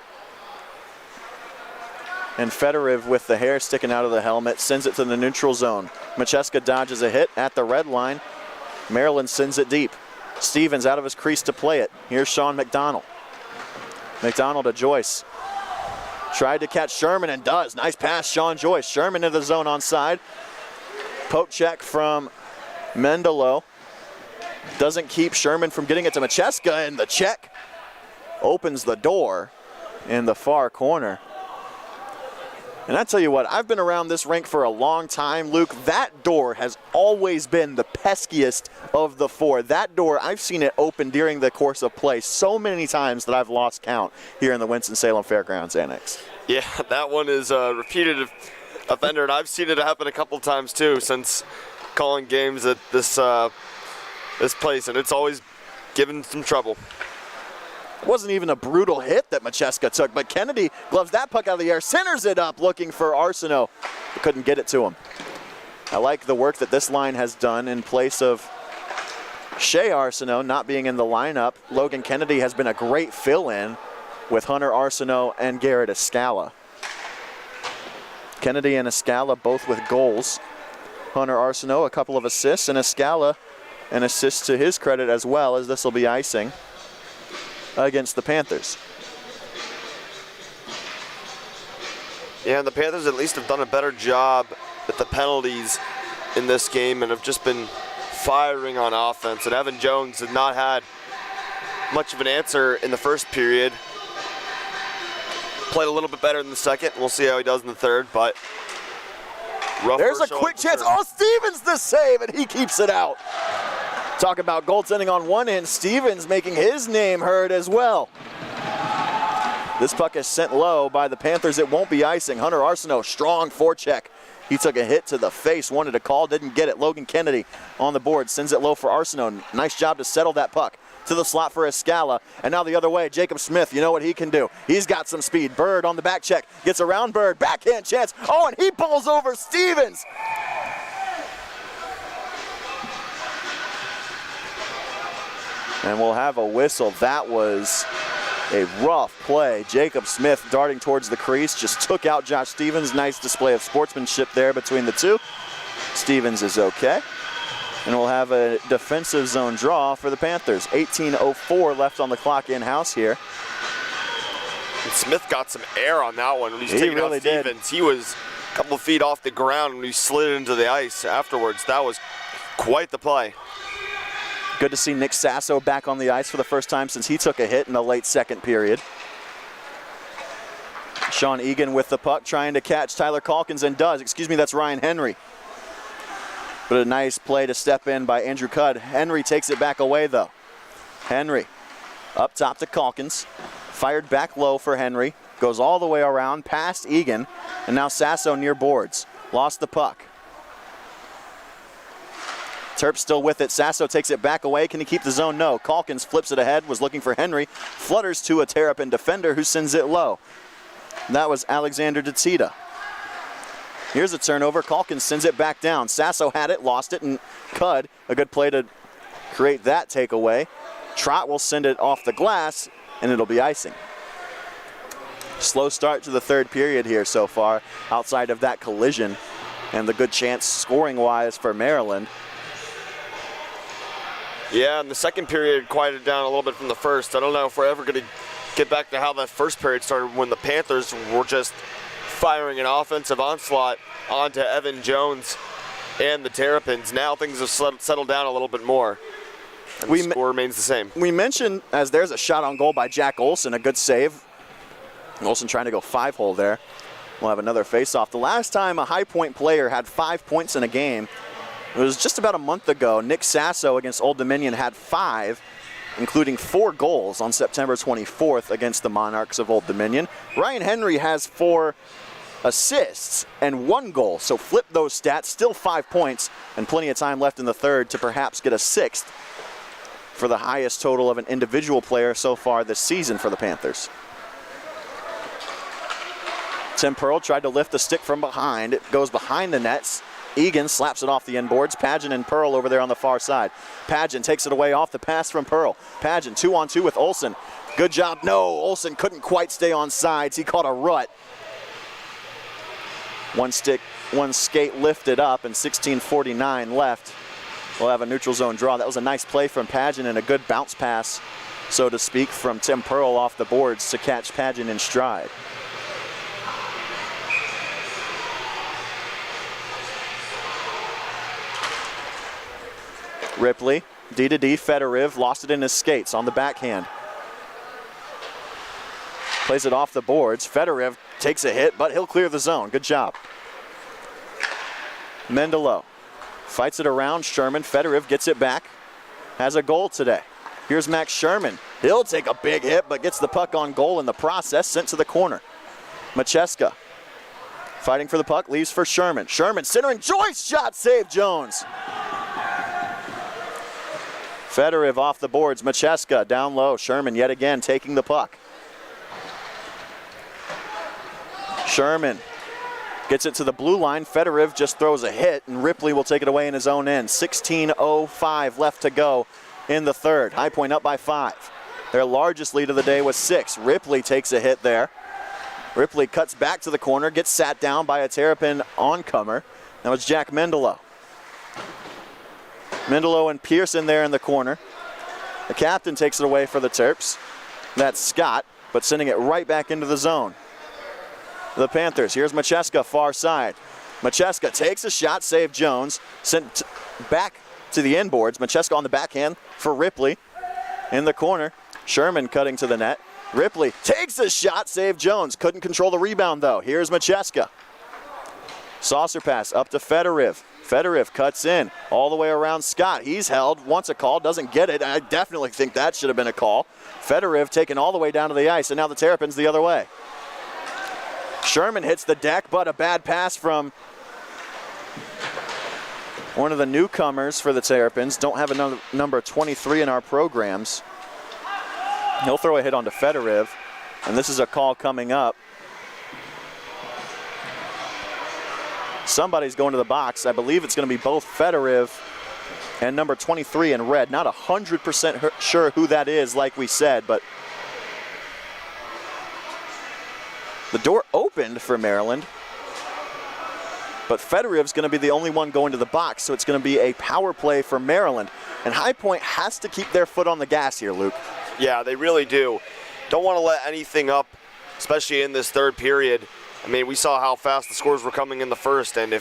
And Federiv, with the hair sticking out of the helmet, sends it to the neutral zone. Macheska dodges a hit at the red line. Maryland sends it deep. Stevens out of his crease to play it. Here's Sean McDonald. McDonald to Joyce. Tried to catch Sherman and does. Nice pass, Sean Joyce. Sherman into the zone onside. Poke check from Mendelow. Doesn't keep Sherman from getting it to Macheska, and the check opens the door in the far corner. And I tell you what, I've been around this rink for a long time, Luke. That door has always been the peskiest of the four. That door, I've seen it open during the course of play so many times that I've lost count here in the Winston-Salem Fairgrounds Annex. Yeah, that one is a repeated offender, and I've seen it happen a couple times too since calling games at this place, and it's always given some trouble. It wasn't even a brutal hit that Macheska took, but Kennedy gloves that puck out of the air, centers it up looking for Arsenault, but couldn't get it to him. I like the work that this line has done in place of Shea Arsenault not being in the lineup. Logan Kennedy has been a great fill-in with Hunter Arsenault and Garrett Escala. Kennedy and Escala both with goals. Hunter Arsenault a couple of assists, and Escala an assist to his credit as well, as this will be icing against the Panthers. Yeah, and the Panthers at least have done a better job with the penalties in this game and have just been firing on offense. And Evan Jones had not had much of an answer in the first period. Played a little bit better in the second. We'll see how he does in the third, but rough. There's a quick chance. Oh, Stevens the save, and he keeps it out. Talk about goaltending on one end. Stevens making his name heard as well. This puck is sent low by the Panthers. It won't be icing. Hunter Arsenault, strong forecheck. He took a hit to the face, wanted a call, didn't get it. Logan Kennedy on the board, sends it low for Arsenault. Nice job to settle that puck to the slot for Escala. And now the other way, Jacob Smith, you know what he can do. He's got some speed. Bird on the back check, gets around Bird, backhand chance. Oh, and he pulls over Stevens. And we'll have a whistle. That was a rough play. Jacob Smith darting towards the crease, just took out Josh Stevens. Nice display of sportsmanship there between the two. Stevens is okay. And we'll have a defensive zone draw for the Panthers. 18:04 left on the clock in-house here. And Smith got some air on that one when he's taking really off Stevens. He was a couple of feet off the ground when he slid into the ice afterwards. That was quite the play. Good to see Nick Sasso back on the ice for the first time since he took a hit in the late second period. Sean Egan with the puck, trying to catch Tyler Calkins, and does. Excuse me, that's Ryan Henry. But a nice play to step in by Andrew Cudd. Henry takes it back away, though. Henry up top to Calkins. Fired back low for Henry. Goes all the way around past Egan. And now Sasso near boards. Lost the puck. Terps still with it. Sasso takes it back away. Can he keep the zone? No. Calkins flips it ahead, was looking for Henry. Flutters to a Terrapin defender who sends it low. That was Alexander Detita. Here's a turnover. Calkins sends it back down. Sasso had it, lost it, and Cudd, a good play to create that takeaway. Trott will send it off the glass, and it'll be icing. Slow start to the third period here so far, outside of that collision and the good chance scoring-wise for Maryland. Yeah, and the second period quieted down a little bit from the first. I don't know if we're ever going to get back to how that first period started when the Panthers were just firing an offensive onslaught onto Evan Jones and the Terrapins. Now things have settled down a little bit more. And the score remains the same. We mentioned as there's a shot on goal by Jack Olson, a good save. Olson trying to go 5-hole there. We'll have another face-off. The last time a High Point player had 5 points in a game, it was just about a month ago. Nick Sasso against Old Dominion had 5, including 4 goals on September 24th against the Monarchs of Old Dominion. Ryan Henry has 4 assists and 1 goal, so flip those stats, still 5 points, and plenty of time left in the third to perhaps get a 6th for the highest total of an individual player so far this season for the Panthers. Tim Pearl tried to lift the stick from behind. It goes behind the nets. Egan slaps it off the inboards. Pageant and Pearl over there on the far side. Pageant takes it away off the pass from Pearl. Pageant 2-on-2 with Olson. Good job. No, Olson couldn't quite stay on sides. He caught a rut. One skate lifted up and 16:49 left. We'll have a neutral zone draw. That was a nice play from Pageant and a good bounce pass, so to speak, from Tim Pearl off the boards to catch Pageant in stride. Ripley, D-to-D, Fedoriv, lost it in his skates on the backhand. Plays it off the boards. Fedoriv takes a hit, but he'll clear the zone. Good job. Mendelo fights it around Sherman. Fedoriv gets it back. Has a goal today. Here's Max Sherman. He'll take a big hit, but gets the puck on goal in the process, sent to the corner. Macheska fighting for the puck, leaves for Sherman. Sherman centering, Joyce shot, save Jones. Fedoriv off the boards, Macheska down low. Sherman yet again taking the puck. Sherman gets it to the blue line. Fedoriv just throws a hit, and Ripley will take it away in his own end. 16:05 left to go in the third. High Point up by 5. Their largest lead of the day was 6. Ripley takes a hit there. Ripley cuts back to the corner, gets sat down by a Terrapin oncomer. That was Jack Mendelo. Mendelo and Pearson there in the corner. The captain takes it away for the Terps. That's Scott, but sending it right back into the zone. The Panthers, here's Macheska, far side. Macheska takes a shot, save Jones. Sent back to the inboards. Macheska on the backhand for Ripley. In the corner, Sherman cutting to the net. Ripley takes a shot, save Jones. Couldn't control the rebound though. Here's Macheska. Saucer pass up to Fedoriv. Fedoriv cuts in all the way around Scott. He's held, wants a call, doesn't get it. I definitely think that should have been a call. Fedoriv taken all the way down to the ice, and now the Terrapins the other way. Sherman hits the deck, but a bad pass from one of the newcomers for the Terrapins. Don't have a number 23 in our programs. He'll throw a hit onto Fedoriv, and this is a call coming up. Somebody's going to the box. I believe it's going to be both Fedoriv and number 23 in red. Not 100% sure who that is, like we said, but the door opened for Maryland. But Fedoriv's going to be the only one going to the box, so it's going to be a power play for Maryland. And High Point has to keep their foot on the gas here, Luke. Yeah, they really do. Don't want to let anything up, especially in this third period. I mean, we saw how fast the scores were coming in the first, and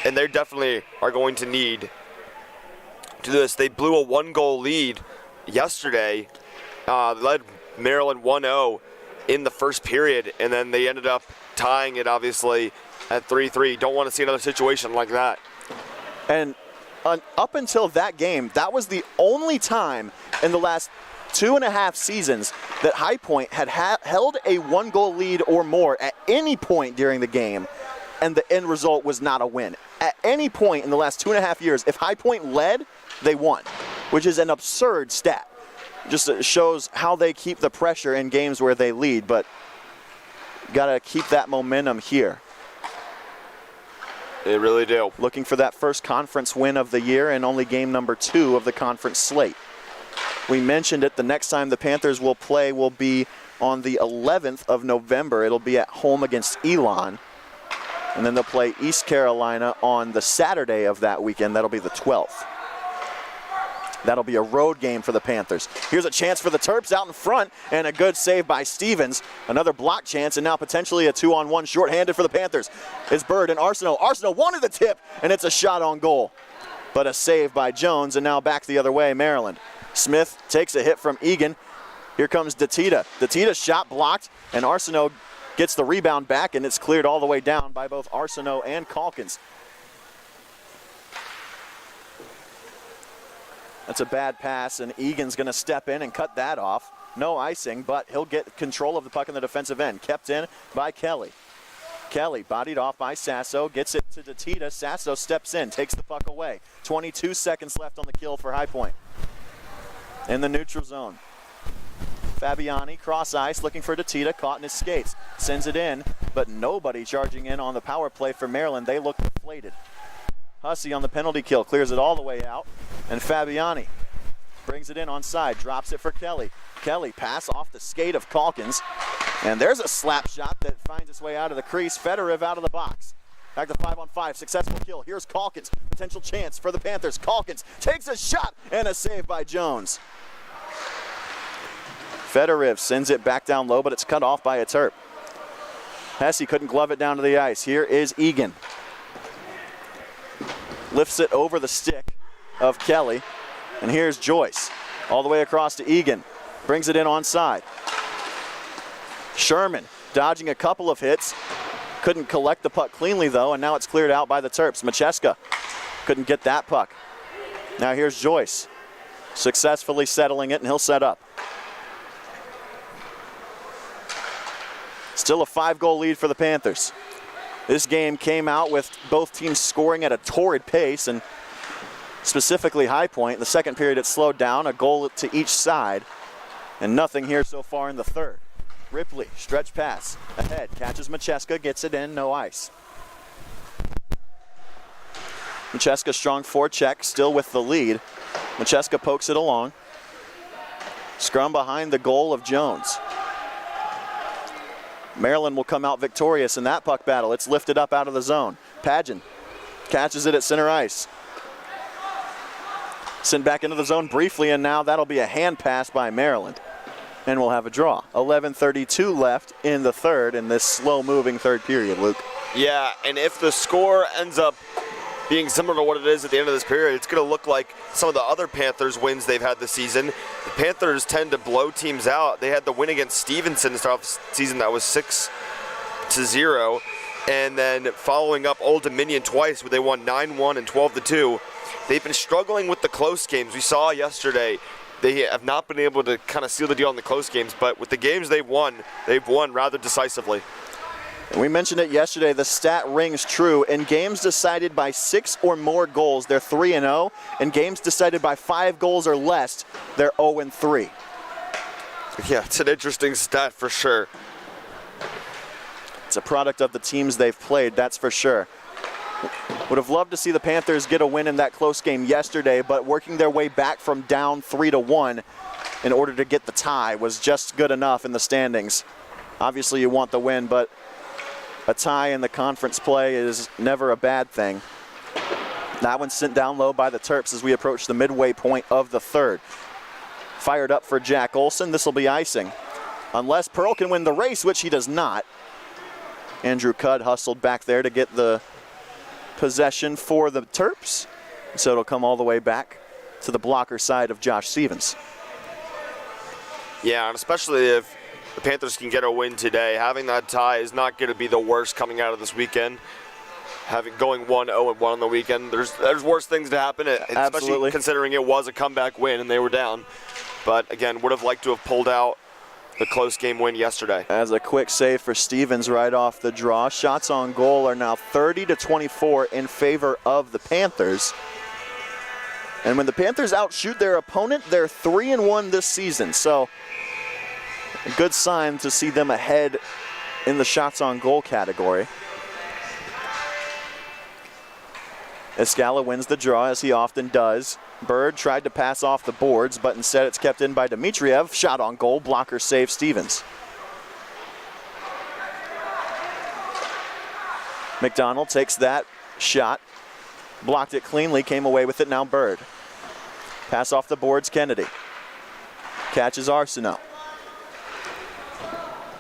they definitely are going to need to do this. They blew a 1-goal lead yesterday, led Maryland 1-0 in the first period, and then they ended up tying it, obviously, at 3-3. Don't want to see another situation like that. And up until that game, that was the only time in the last 2.5 seasons that High Point had held a 1-goal lead or more at any point during the game, and the end result was not a win. At any point in the last 2.5 years, if High Point led, they won, which is an absurd stat. Just shows how they keep the pressure in games where they lead, but got to keep that momentum here. They really do. Looking for that first conference win of the year and only game number 2 of the conference slate. We mentioned it, the next time the Panthers will play will be on the 11th of November. It'll be at home against Elon. And then they'll play East Carolina on the Saturday of that weekend. That'll be the 12th. That'll be a road game for the Panthers. Here's a chance for the Terps out in front, and a good save by Stevens. Another block chance, and now potentially a 2-on-1 shorthanded for the Panthers. It's Bird and Arsenault. Arsenault wanted the tip, and it's a shot on goal. But a save by Jones, and now back the other way, Maryland. Smith takes a hit from Egan. Here comes Datita. Datita's shot blocked, and Arsenault gets the rebound back, and it's cleared all the way down by both Arsenault and Calkins. That's a bad pass, and Egan's going to step in and cut that off. No icing, but he'll get control of the puck in the defensive end. Kept in by Kelly. Kelly bodied off by Sasso, gets it to Datita. Sasso steps in, takes the puck away. 22 seconds left on the kill for High Point. In the neutral zone. Fabiani, cross ice, looking for Datita, caught in his skates. Sends it in, but nobody charging in on the power play for Maryland. They look deflated. Hussey on the penalty kill, clears it all the way out. And Fabiani brings it in on side, drops it for Kelly. Kelly pass off the skate of Calkins. And there's a slap shot that finds its way out of the crease. Fedorov out of the box. Back to 5-on-5, successful kill. Here's Calkins, potential chance for the Panthers. Calkins takes a shot and a save by Jones. Fedorov sends it back down low, but it's cut off by a Terp. Hesse couldn't glove it down to the ice. Here is Egan. Lifts it over the stick of Kelly. And here's Joyce. All the way across to Egan. Brings it in on side. Sherman dodging a couple of hits. Couldn't collect the puck cleanly though, and now it's cleared out by the Terps. Macheska couldn't get that puck. Now here's Joyce. Successfully settling it, and he'll set up. Still a 5-goal lead for the Panthers. This game came out with both teams scoring at a torrid pace, and specifically High Point. In the second period it slowed down, a goal to each side, and nothing here so far in the third. Ripley, stretch pass, ahead, catches Macheska, gets it in, no ice. Macheska strong forecheck, still with the lead. Macheska pokes it along. Scrum behind the goal of Jones. Maryland will come out victorious in that puck battle. It's lifted up out of the zone. Padgett catches it at center ice. Sent back into the zone briefly, and now that'll be a hand pass by Maryland. And we'll have a draw. 11:32 left in the third in this slow-moving third period, Luke. Yeah, and if the score ends up being similar to what it is at the end of this period, it's going to look like some of the other Panthers wins they've had this season. The Panthers tend to blow teams out. They had the win against Stevenson to start off the season that was 6-0. And then following up Old Dominion twice, where they won 9-1 and 12-2. They've been struggling with the close games. We saw yesterday they have not been able to kind of seal the deal on the close games, but with the games they've won rather decisively. We mentioned it yesterday, the stat rings true. In games decided by 6 or more goals, they're 3-0. In games decided by 5 goals or less, they're 0-3. Yeah, it's an interesting stat for sure. It's a product of the teams they've played, that's for sure. Would have loved to see the Panthers get a win in that close game yesterday, but working their way back from down 3-1 in order to get the tie was just good enough in the standings. Obviously you want the win, but a tie in the conference play is never a bad thing. That one's sent down low by the Terps as we approach the midway point of the third. Fired up for Jack Olson. This will be icing. Unless Pearl can win the race, which he does not. Andrew Cudd hustled back there to get the possession for the Terps. So it'll come all the way back to the blocker side of Josh Stevens. Yeah, and especially if the Panthers can get a win today, having that tie is not going to be the worst coming out of this weekend. Going 1-0-1 on the weekend, there's worse things to happen, especially considering it was a comeback win and they were down. But again, would have liked to have pulled out the close game win yesterday. As a quick save for Stevens right off the draw. Shots on goal are now 30-24 in favor of the Panthers. And when the Panthers outshoot their opponent, they're 3-1 this season. So a good sign to see them ahead in the shots on goal category. Escala wins the draw, as he often does. Bird tried to pass off the boards, but instead it's kept in by Dmitriev. Shot on goal, blocker save Stevens. McDonald takes that shot, blocked it cleanly, came away with it, now Bird. Pass off the boards, Kennedy. Catches Arsenault.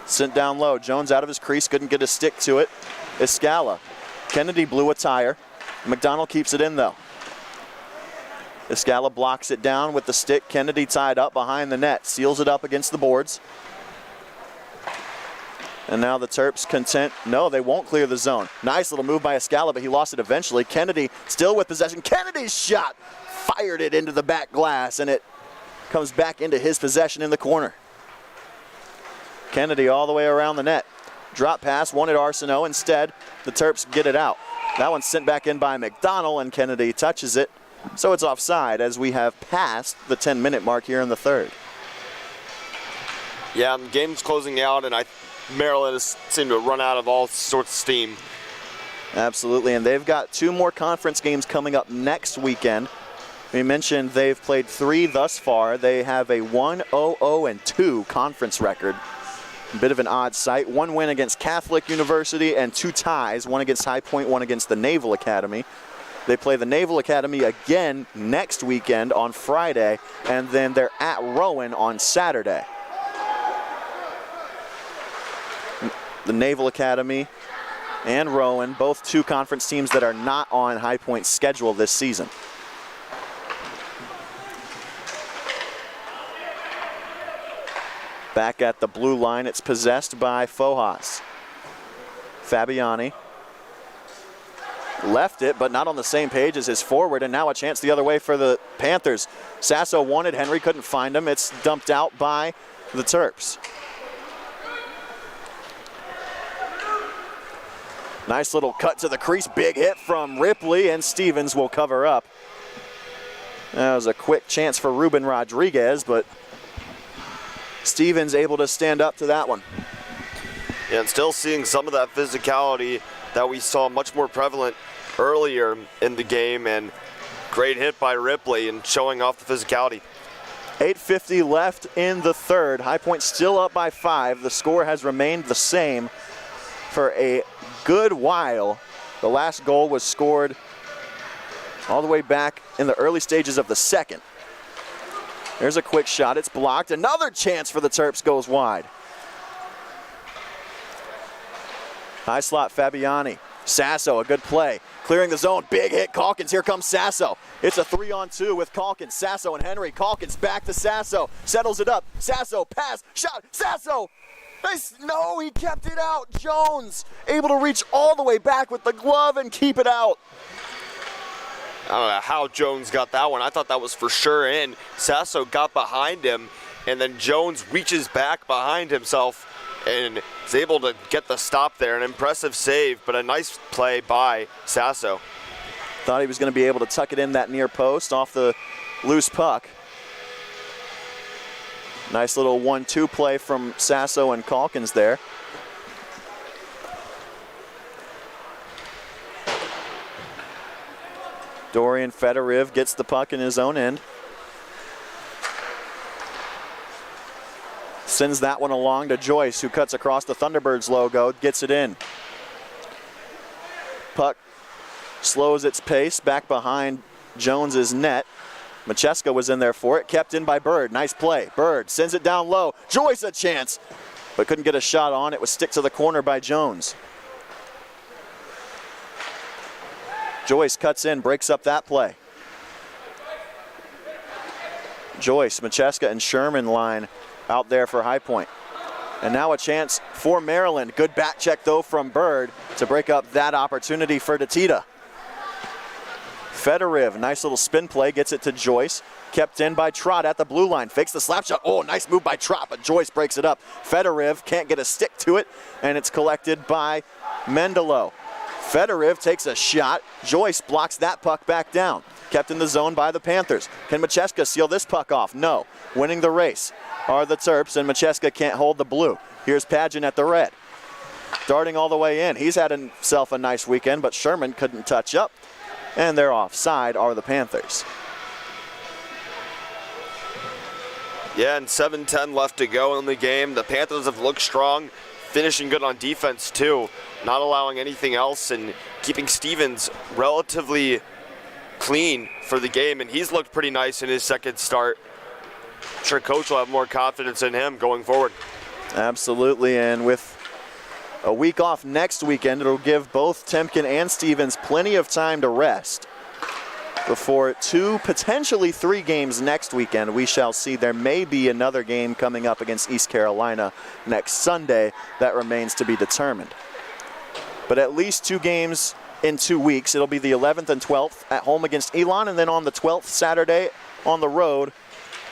Sent down low, Jones out of his crease, couldn't get a stick to it. Escala. Kennedy blew a tire. McDonald keeps it in though. Escala blocks it down with the stick. Kennedy tied up behind the net, seals it up against the boards. And now the Terps content. No, they won't clear the zone. Nice little move by Escala, but he lost it eventually. Kennedy still with possession. Kennedy's shot fired it into the back glass, and it comes back into his possession in the corner. Kennedy all the way around the net. Drop pass, wanted Arsenault. Instead, the Terps get it out. That one's sent back in by McDonald, and Kennedy touches it. So it's offside as we have passed the 10-minute mark here in the third. Yeah, the game's closing out, and Maryland has seemed to run out of all sorts of steam. Absolutely, and they've got 2 more conference games coming up next weekend. We mentioned they've played 3 thus far. They have a 1-0-0-2 conference record. A bit of an odd sight. 1 win against Catholic University and 2 ties, 1 against High Point, 1 against the Naval Academy. They play the Naval Academy again next weekend on Friday, and then they're at Rowan on Saturday. The Naval Academy and Rowan, both 2 conference teams that are not on High Point's schedule this season. Back at the blue line, it's possessed by Fojas. Fabiani left it, but not on the same page as his forward, and now a chance the other way for the Panthers. Sasso wanted Henry, couldn't find him. It's dumped out by the Terps. Nice little cut to the crease, big hit from Ripley, and Stevens will cover up. That was a quick chance for Ruben Rodriguez, but Stevens able to stand up to that one. Yeah, and still seeing some of that physicality that we saw much more prevalent earlier in the game, and great hit by Ripley and showing off the physicality. 8:50 left in the third. High Point still up by 5. The score has remained the same for a good while. The last goal was scored all the way back in the early stages of the second. There's a quick shot, it's blocked. Another chance for the Terps goes wide. High slot Fabiani. Sasso, a good play. Clearing the zone, big hit Calkins. Here comes Sasso. It's a 3-on-2 with Calkins, Sasso, and Henry. Calkins back to Sasso. Settles it up. Sasso, pass, shot, Sasso! Nice. No, he kept it out. Jones able to reach all the way back with the glove and keep it out. I don't know how Jones got that one. I thought that was for sure in. Sasso got behind him, and then Jones reaches back behind himself and is able to get the stop there. An impressive save, but a nice play by Sasso. Thought he was going to be able to tuck it in that near post off the loose puck. Nice little 1-2 play from Sasso and Calkins there. Dorian Fedoriv gets the puck in his own end. Sends that one along to Joyce, who cuts across the Thunderbirds logo, gets it in. Puck slows its pace back behind Jones's net. Macheska was in there for it, kept in by Bird. Nice play. Bird sends it down low. Joyce a chance, but couldn't get a shot on. It was stick to the corner by Jones. Joyce cuts in, breaks up that play. Joyce, Macheska, and Sherman line out there for High Point. And now a chance for Maryland. Good back check, though, from Bird to break up that opportunity for Datita. Fedoriv, nice little spin play, gets it to Joyce. Kept in by Trott at the blue line. Fakes the slap shot. Oh, nice move by Trott, but Joyce breaks it up. Fedoriv can't get a stick to it, and it's collected by Mendelo. Fedoriv takes a shot. Joyce blocks that puck back down. Kept in the zone by the Panthers. Can Macheska seal this puck off? No. Winning the race are the Terps, and Macheska can't hold the blue. Here's Pageant at the red. Darting all the way in. He's had himself a nice weekend, but Sherman couldn't touch up. And they're offside are the Panthers. Yeah, and 7:10 left to go in the game. The Panthers have looked strong, finishing good on defense too, not allowing anything else and keeping Stevens relatively clean for the game, and he's looked pretty nice in his second start. I'm sure coach will have more confidence in him going forward. Absolutely, and with a week off next weekend, it'll give both Temkin and Stevens plenty of time to rest. Before 2, potentially 3 games next weekend, we shall see. There may be another game coming up against East Carolina next Sunday. That remains to be determined. But at least 2 games in 2 weeks. It'll be the 11th and 12th at home against Elon, and then on the 12th, Saturday, on the road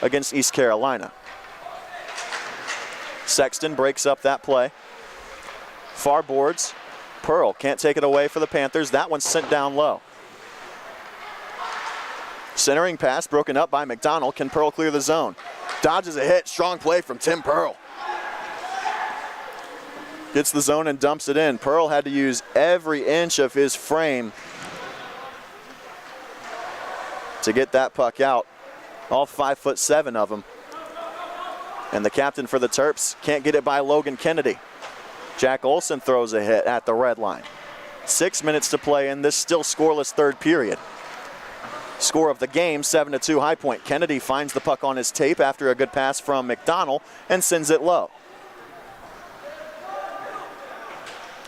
against East Carolina. Sexton breaks up that play. Far boards. Pearl can't take it away for the Panthers. That one's sent down low. Centering pass broken up by McDonald. Can Pearl clear the zone? Dodges a hit. Strong play from Tim Pearl. Gets the zone and dumps it in. Pearl had to use every inch of his frame to get that puck out. All 5'7" of him. And the captain for the Terps can't get it by Logan Kennedy. Jack Olson throws a hit at the red line. 6 minutes to play in this still scoreless third period. Score of the game, 7-2 High Point. Kennedy finds the puck on his tape after a good pass from McDonald and sends it low.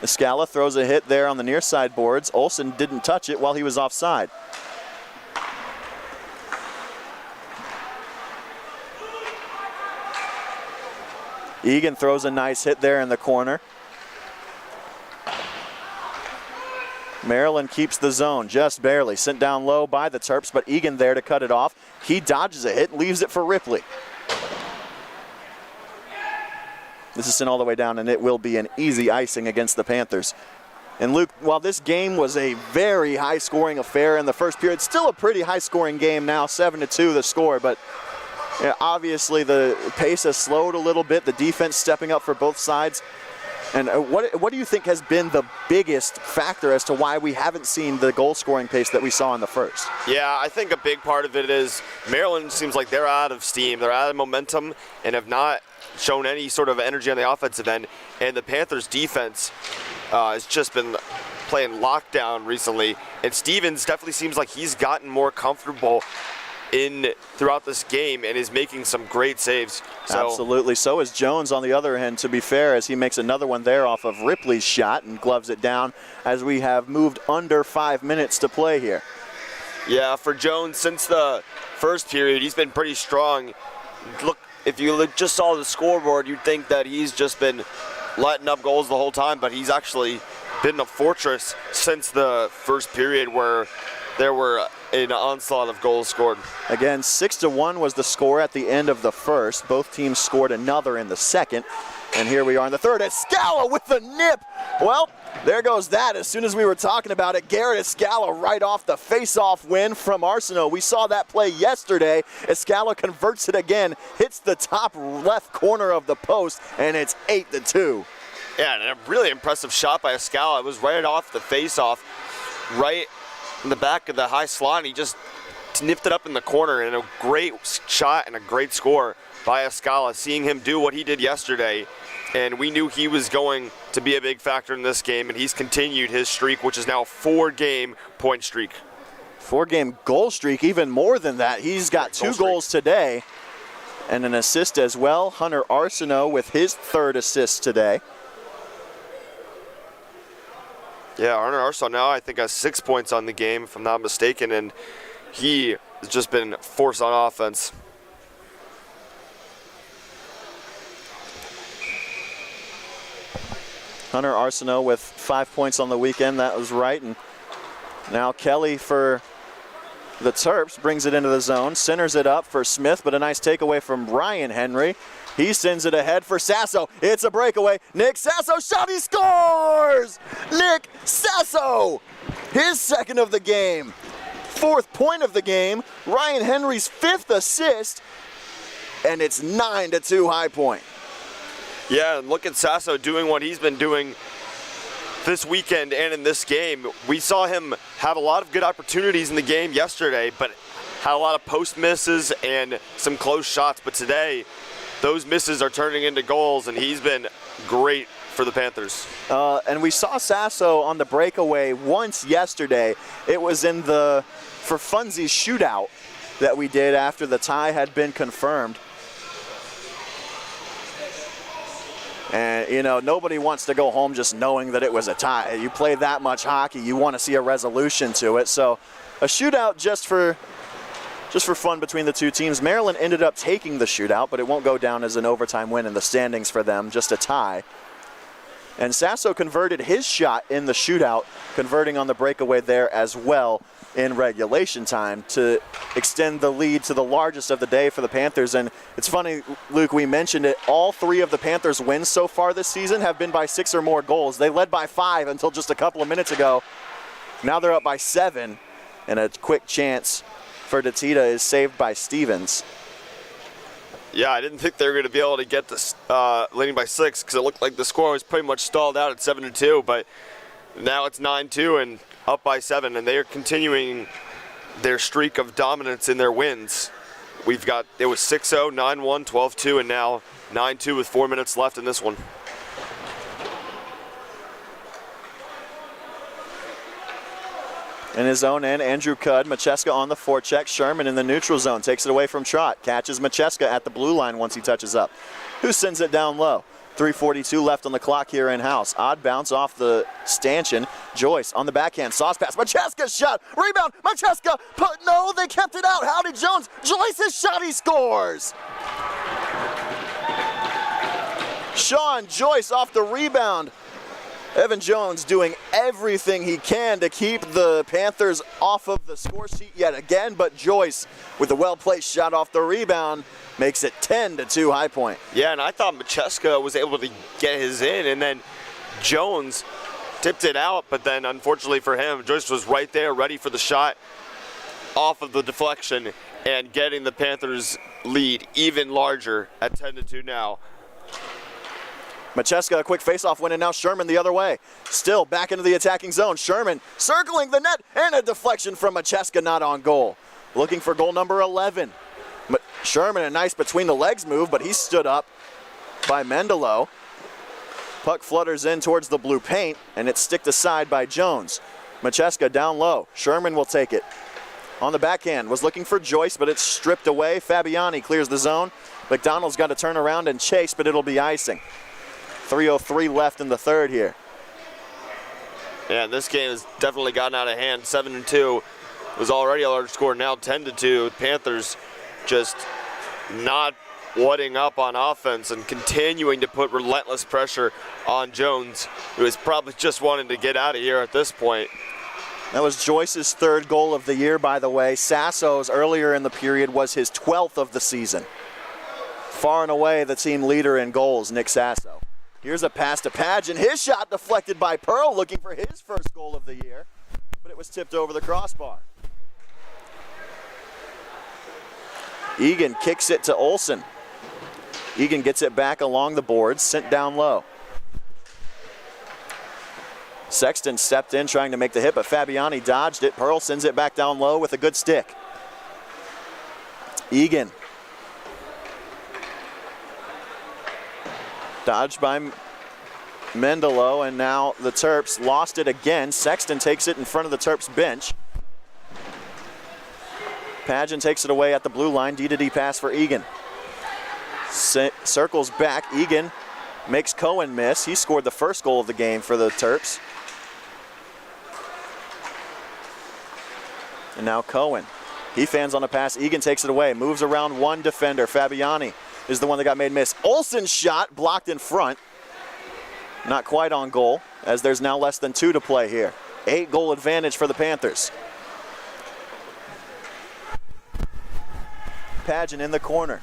Escala throws a hit there on the near side boards. Olson didn't touch it while he was offside. Egan throws a nice hit there in the corner. Maryland keeps the zone just barely. Sent down low by the Terps, but Egan there to cut it off. He dodges a hit and leaves it for Ripley. This is sent all the way down, and it will be an easy icing against the Panthers. And Luke, while this game was a very high-scoring affair in the first period, still a pretty high-scoring game now, 7-2 the score, but obviously the pace has slowed a little bit, the defense stepping up for both sides. And what do you think has been the biggest factor as to why we haven't seen the goal-scoring pace that we saw in the first? Yeah, I think a big part of it is Maryland seems like they're out of steam, they're out of momentum, and have not shown any sort of energy on the offensive end. And the Panthers' defense has just been playing lockdown recently. And Stevens definitely seems like he's gotten more comfortable throughout this game and is making some great saves. Absolutely. So is Jones on the other end, to be fair, as he makes another one there off of Ripley's shot and gloves it down as we have moved under 5 minutes to play here. Yeah, for Jones, since the first period, he's been pretty strong. Look, if you just saw the scoreboard, you'd think that he's just been letting up goals the whole time, but he's actually been a fortress since the first period where there were an onslaught of goals scored. Again, 6-1 was the score at the end of the first. Both teams scored another in the second. And here we are in the third. Escala with the nip. Well, there goes that. As soon as we were talking about it, Garrett Escala right off the face-off win from Arsenault. We saw that play yesterday. Escala converts it again, hits the top left corner of the post, and it's 8-2. Yeah, and a really impressive shot by Escala. It was right off the face-off, right in the back of the high slot, and he just nipped it up in the corner, and a great shot and a great score by Escala, seeing him do what he did yesterday. And we knew he was going to be a big factor in this game, and he's continued his streak, which is now a 4-game point streak. 4-game goal streak, even more than that. He's got 2 goals today and an assist as well. Hunter Arsenault with his 3rd assist today. Yeah, Hunter Arsenault now I think has 6 points on the game, if I'm not mistaken, and he has just been force on offense. Hunter Arsenault with 5 points on the weekend, that was right. And now Kelly for the Terps brings it into the zone, centers it up for Smith, but a nice takeaway from Ryan Henry. He sends it ahead for Sasso. It's a breakaway. Nick Sasso shot, he scores! Nick Sasso, his 2nd of the game. 4th point of the game, Ryan Henry's 5th assist, and it's 9-2 High Point. Yeah, and look at Sasso doing what he's been doing this weekend and in this game. We saw him have a lot of good opportunities in the game yesterday, but had a lot of post misses and some close shots, but today those misses are turning into goals, and he's been great for the Panthers. And we saw Sasso on the breakaway once yesterday. It was in the for funsies shootout that we did after the tie had been confirmed. And, you know, nobody wants to go home just knowing that it was a tie. You play that much hockey, you want to see a resolution to it. So a shootout just for fun between the two teams. Maryland ended up taking the shootout, but it won't go down as an overtime win in the standings for them, just a tie. And Sasso converted his shot in the shootout, converting on the breakaway there as well in regulation time to extend the lead to the largest of the day for the Panthers. And it's funny, Luke, we mentioned it, all three of the Panthers' wins so far this season have been by 6 or more goals. They led by 5 until just a couple of minutes ago. Now they're up by 7, and a quick chance for Datita is saved by Stevens. Yeah, I didn't think they were going to be able to get this leading by 6 because it looked like the score was pretty much stalled out at 7-2, but now it's 9-2 and up by 7, and they are continuing their streak of dominance in their wins. It was 6-0, 9-1, 12-2, and now 9-2 with 4 minutes left in this one. In his zone end, Andrew Cudd, Macheska on the forecheck. Sherman in the neutral zone takes it away from Trott. Catches Macheska at the blue line once he touches up. Who sends it down low? 3:42 left on the clock here in-house. Odd bounce off the stanchion. Joyce on the backhand. Sauce pass. Macheska's shot. Rebound. Macheska. No, they kept it out. Howdy Jones. Joyce's shot. He scores. Sean Joyce off the rebound. Evan Jones doing everything he can to keep the Panthers off of the score sheet yet again, but Joyce with a well-placed shot off the rebound makes it 10-2 High Point. Yeah, and I thought Macheska was able to get his in, and then Jones tipped it out, but then unfortunately for him, Joyce was right there ready for the shot off of the deflection and getting the Panthers lead even larger at 10-2 now. Macheska, a quick face-off win, and now Sherman the other way. Still back into the attacking zone. Sherman circling the net, and a deflection from Macheska, not on goal. Looking for goal number 11. Sherman, a nice between-the-legs move, but he stood up by Mendelo. Puck flutters in towards the blue paint, and it's sticked aside by Jones. Macheska down low. Sherman will take it. On the backhand, was looking for Joyce, but it's stripped away. Fabiani clears the zone. McDonald's got to turn around and chase, but it'll be icing. 3:03 left in the third here. Yeah, this game has definitely gotten out of hand. 7-2 was already a large score. Now 10-2. Panthers just not whatting up on offense and continuing to put relentless pressure on Jones, who is probably just wanting to get out of here at this point. That was Joyce's 3rd goal of the year, by the way. Sasso's earlier in the period was his 12th of the season. Far and away the team leader in goals, Nick Sasso. Here's a pass to Padgett. His shot deflected by Pearl, looking for his first goal of the year, but it was tipped over the crossbar. Egan kicks it to Olsen. Egan gets it back along the boards, sent down low. Sexton stepped in trying to make the hit, but Fabiani dodged it. Pearl sends it back down low with a good stick. Egan. Dodged by Mendelo, and now the Terps lost it again. Sexton takes it in front of the Terps bench. Padgett takes it away at the blue line. D-to-D pass for Egan. Circles back. Egan makes Cohen miss. He scored the first goal of the game for the Terps. And now Cohen. He fans on a pass. Egan takes it away. Moves around one defender. Fabiani is the one that got made miss. Olsen's shot blocked in front. Not quite on goal, as there's now less than 2 to play here. 8-goal advantage for the Panthers. Padgett in the corner.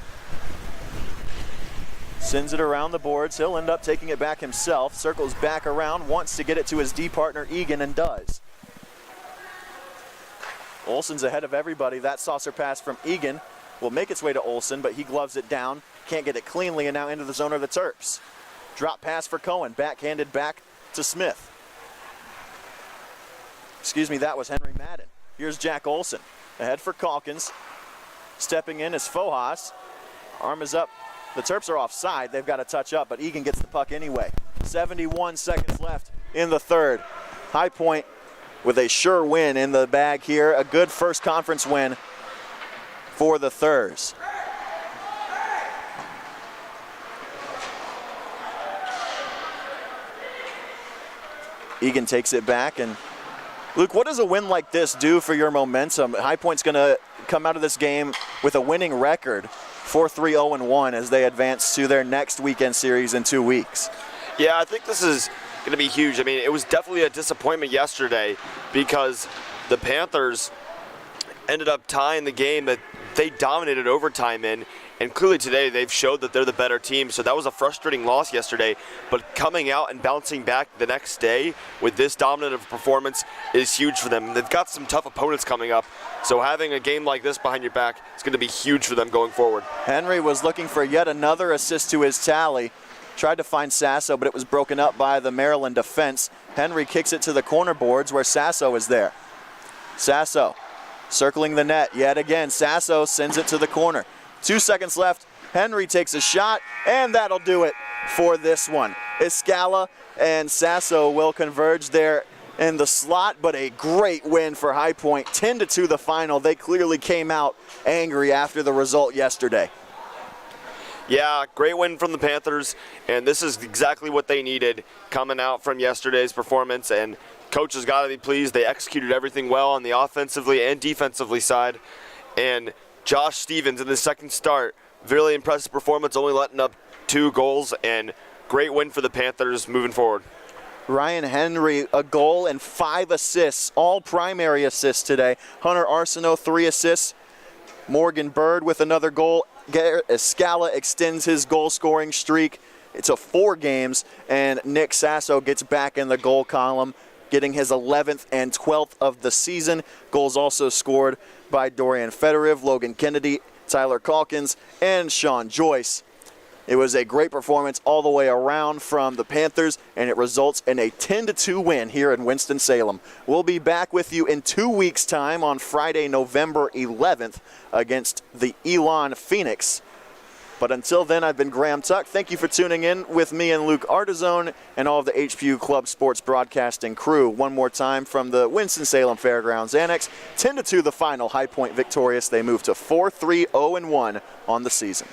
Sends it around the boards. He'll end up taking it back himself. Circles back around, wants to get it to his D partner Egan, and does. Olsen's ahead of everybody. That saucer pass from Egan will make its way to Olsen, but he gloves it down. Can't get it cleanly, and now into the zone are the Terps. Drop pass for Cohen, backhanded back to Smith. Excuse me, that was Henry Madden. Here's Jack Olsen. Ahead for Calkins. Stepping in is Fojas. Arm is up. The Terps are offside. They've got to touch up, but Egan gets the puck anyway. 71 seconds left in the third. High Point with a sure win in the bag here. A good first conference win for the Thurs. Egan takes it back, and Luke, what does a win like this do for your momentum? High Point's going to come out of this game with a winning record, 4-3-0-1, as they advance to their next weekend series in 2 weeks. Yeah, I think this is going to be huge. I mean, it was definitely a disappointment yesterday because the Panthers ended up tying the game that they dominated overtime in, and clearly today they've showed that they're the better team. So that was a frustrating loss yesterday, but coming out and bouncing back the next day with this dominant of performance is huge for them. They've got some tough opponents coming up, so having a game like this behind your back is going to be huge for them going forward. Henry was looking for yet another assist to his tally. Tried to find Sasso, but it was broken up by the Maryland defense. Henry kicks it to the corner boards where Sasso is there. Sasso circling the net yet again. Sasso sends it to the corner. 2 seconds left. Henry takes a shot, and that'll do it for this one. Escala and Sasso will converge there in the slot, but a great win for High Point. 10-2 the final. They clearly came out angry after the result yesterday. Yeah, great win from the Panthers, and this is exactly what they needed coming out from yesterday's performance, and coach has got to be pleased. They executed everything well on the offensively and defensively side, and Josh Stevens in the second start, really impressive performance, only letting up 2 goals, and great win for the Panthers moving forward. Ryan Henry, a goal and 5 assists, all primary assists today. Hunter Arsenault, 3 assists. Morgan Bird with another goal. Escala extends his goal-scoring streak. It's a 4 games, and Nick Sasso gets back in the goal column, getting his 11th and 12th of the season. Goals also scored by Dorian Fedoriv, Logan Kennedy, Tyler Calkins, and Sean Joyce. It was a great performance all the way around from the Panthers, and it results in a 10-2 win here in Winston-Salem. We'll be back with you in 2 weeks' time on Friday, November 11th against the Elon Phoenix. But until then, I've been Graham Tuck. Thank you for tuning in with me and Luke Ardizzone and all of the HPU Club Sports Broadcasting crew. One more time from the Winston-Salem Fairgrounds Annex. 10-2 the final. High Point victorious. They move to 4-3-0-1 on the season.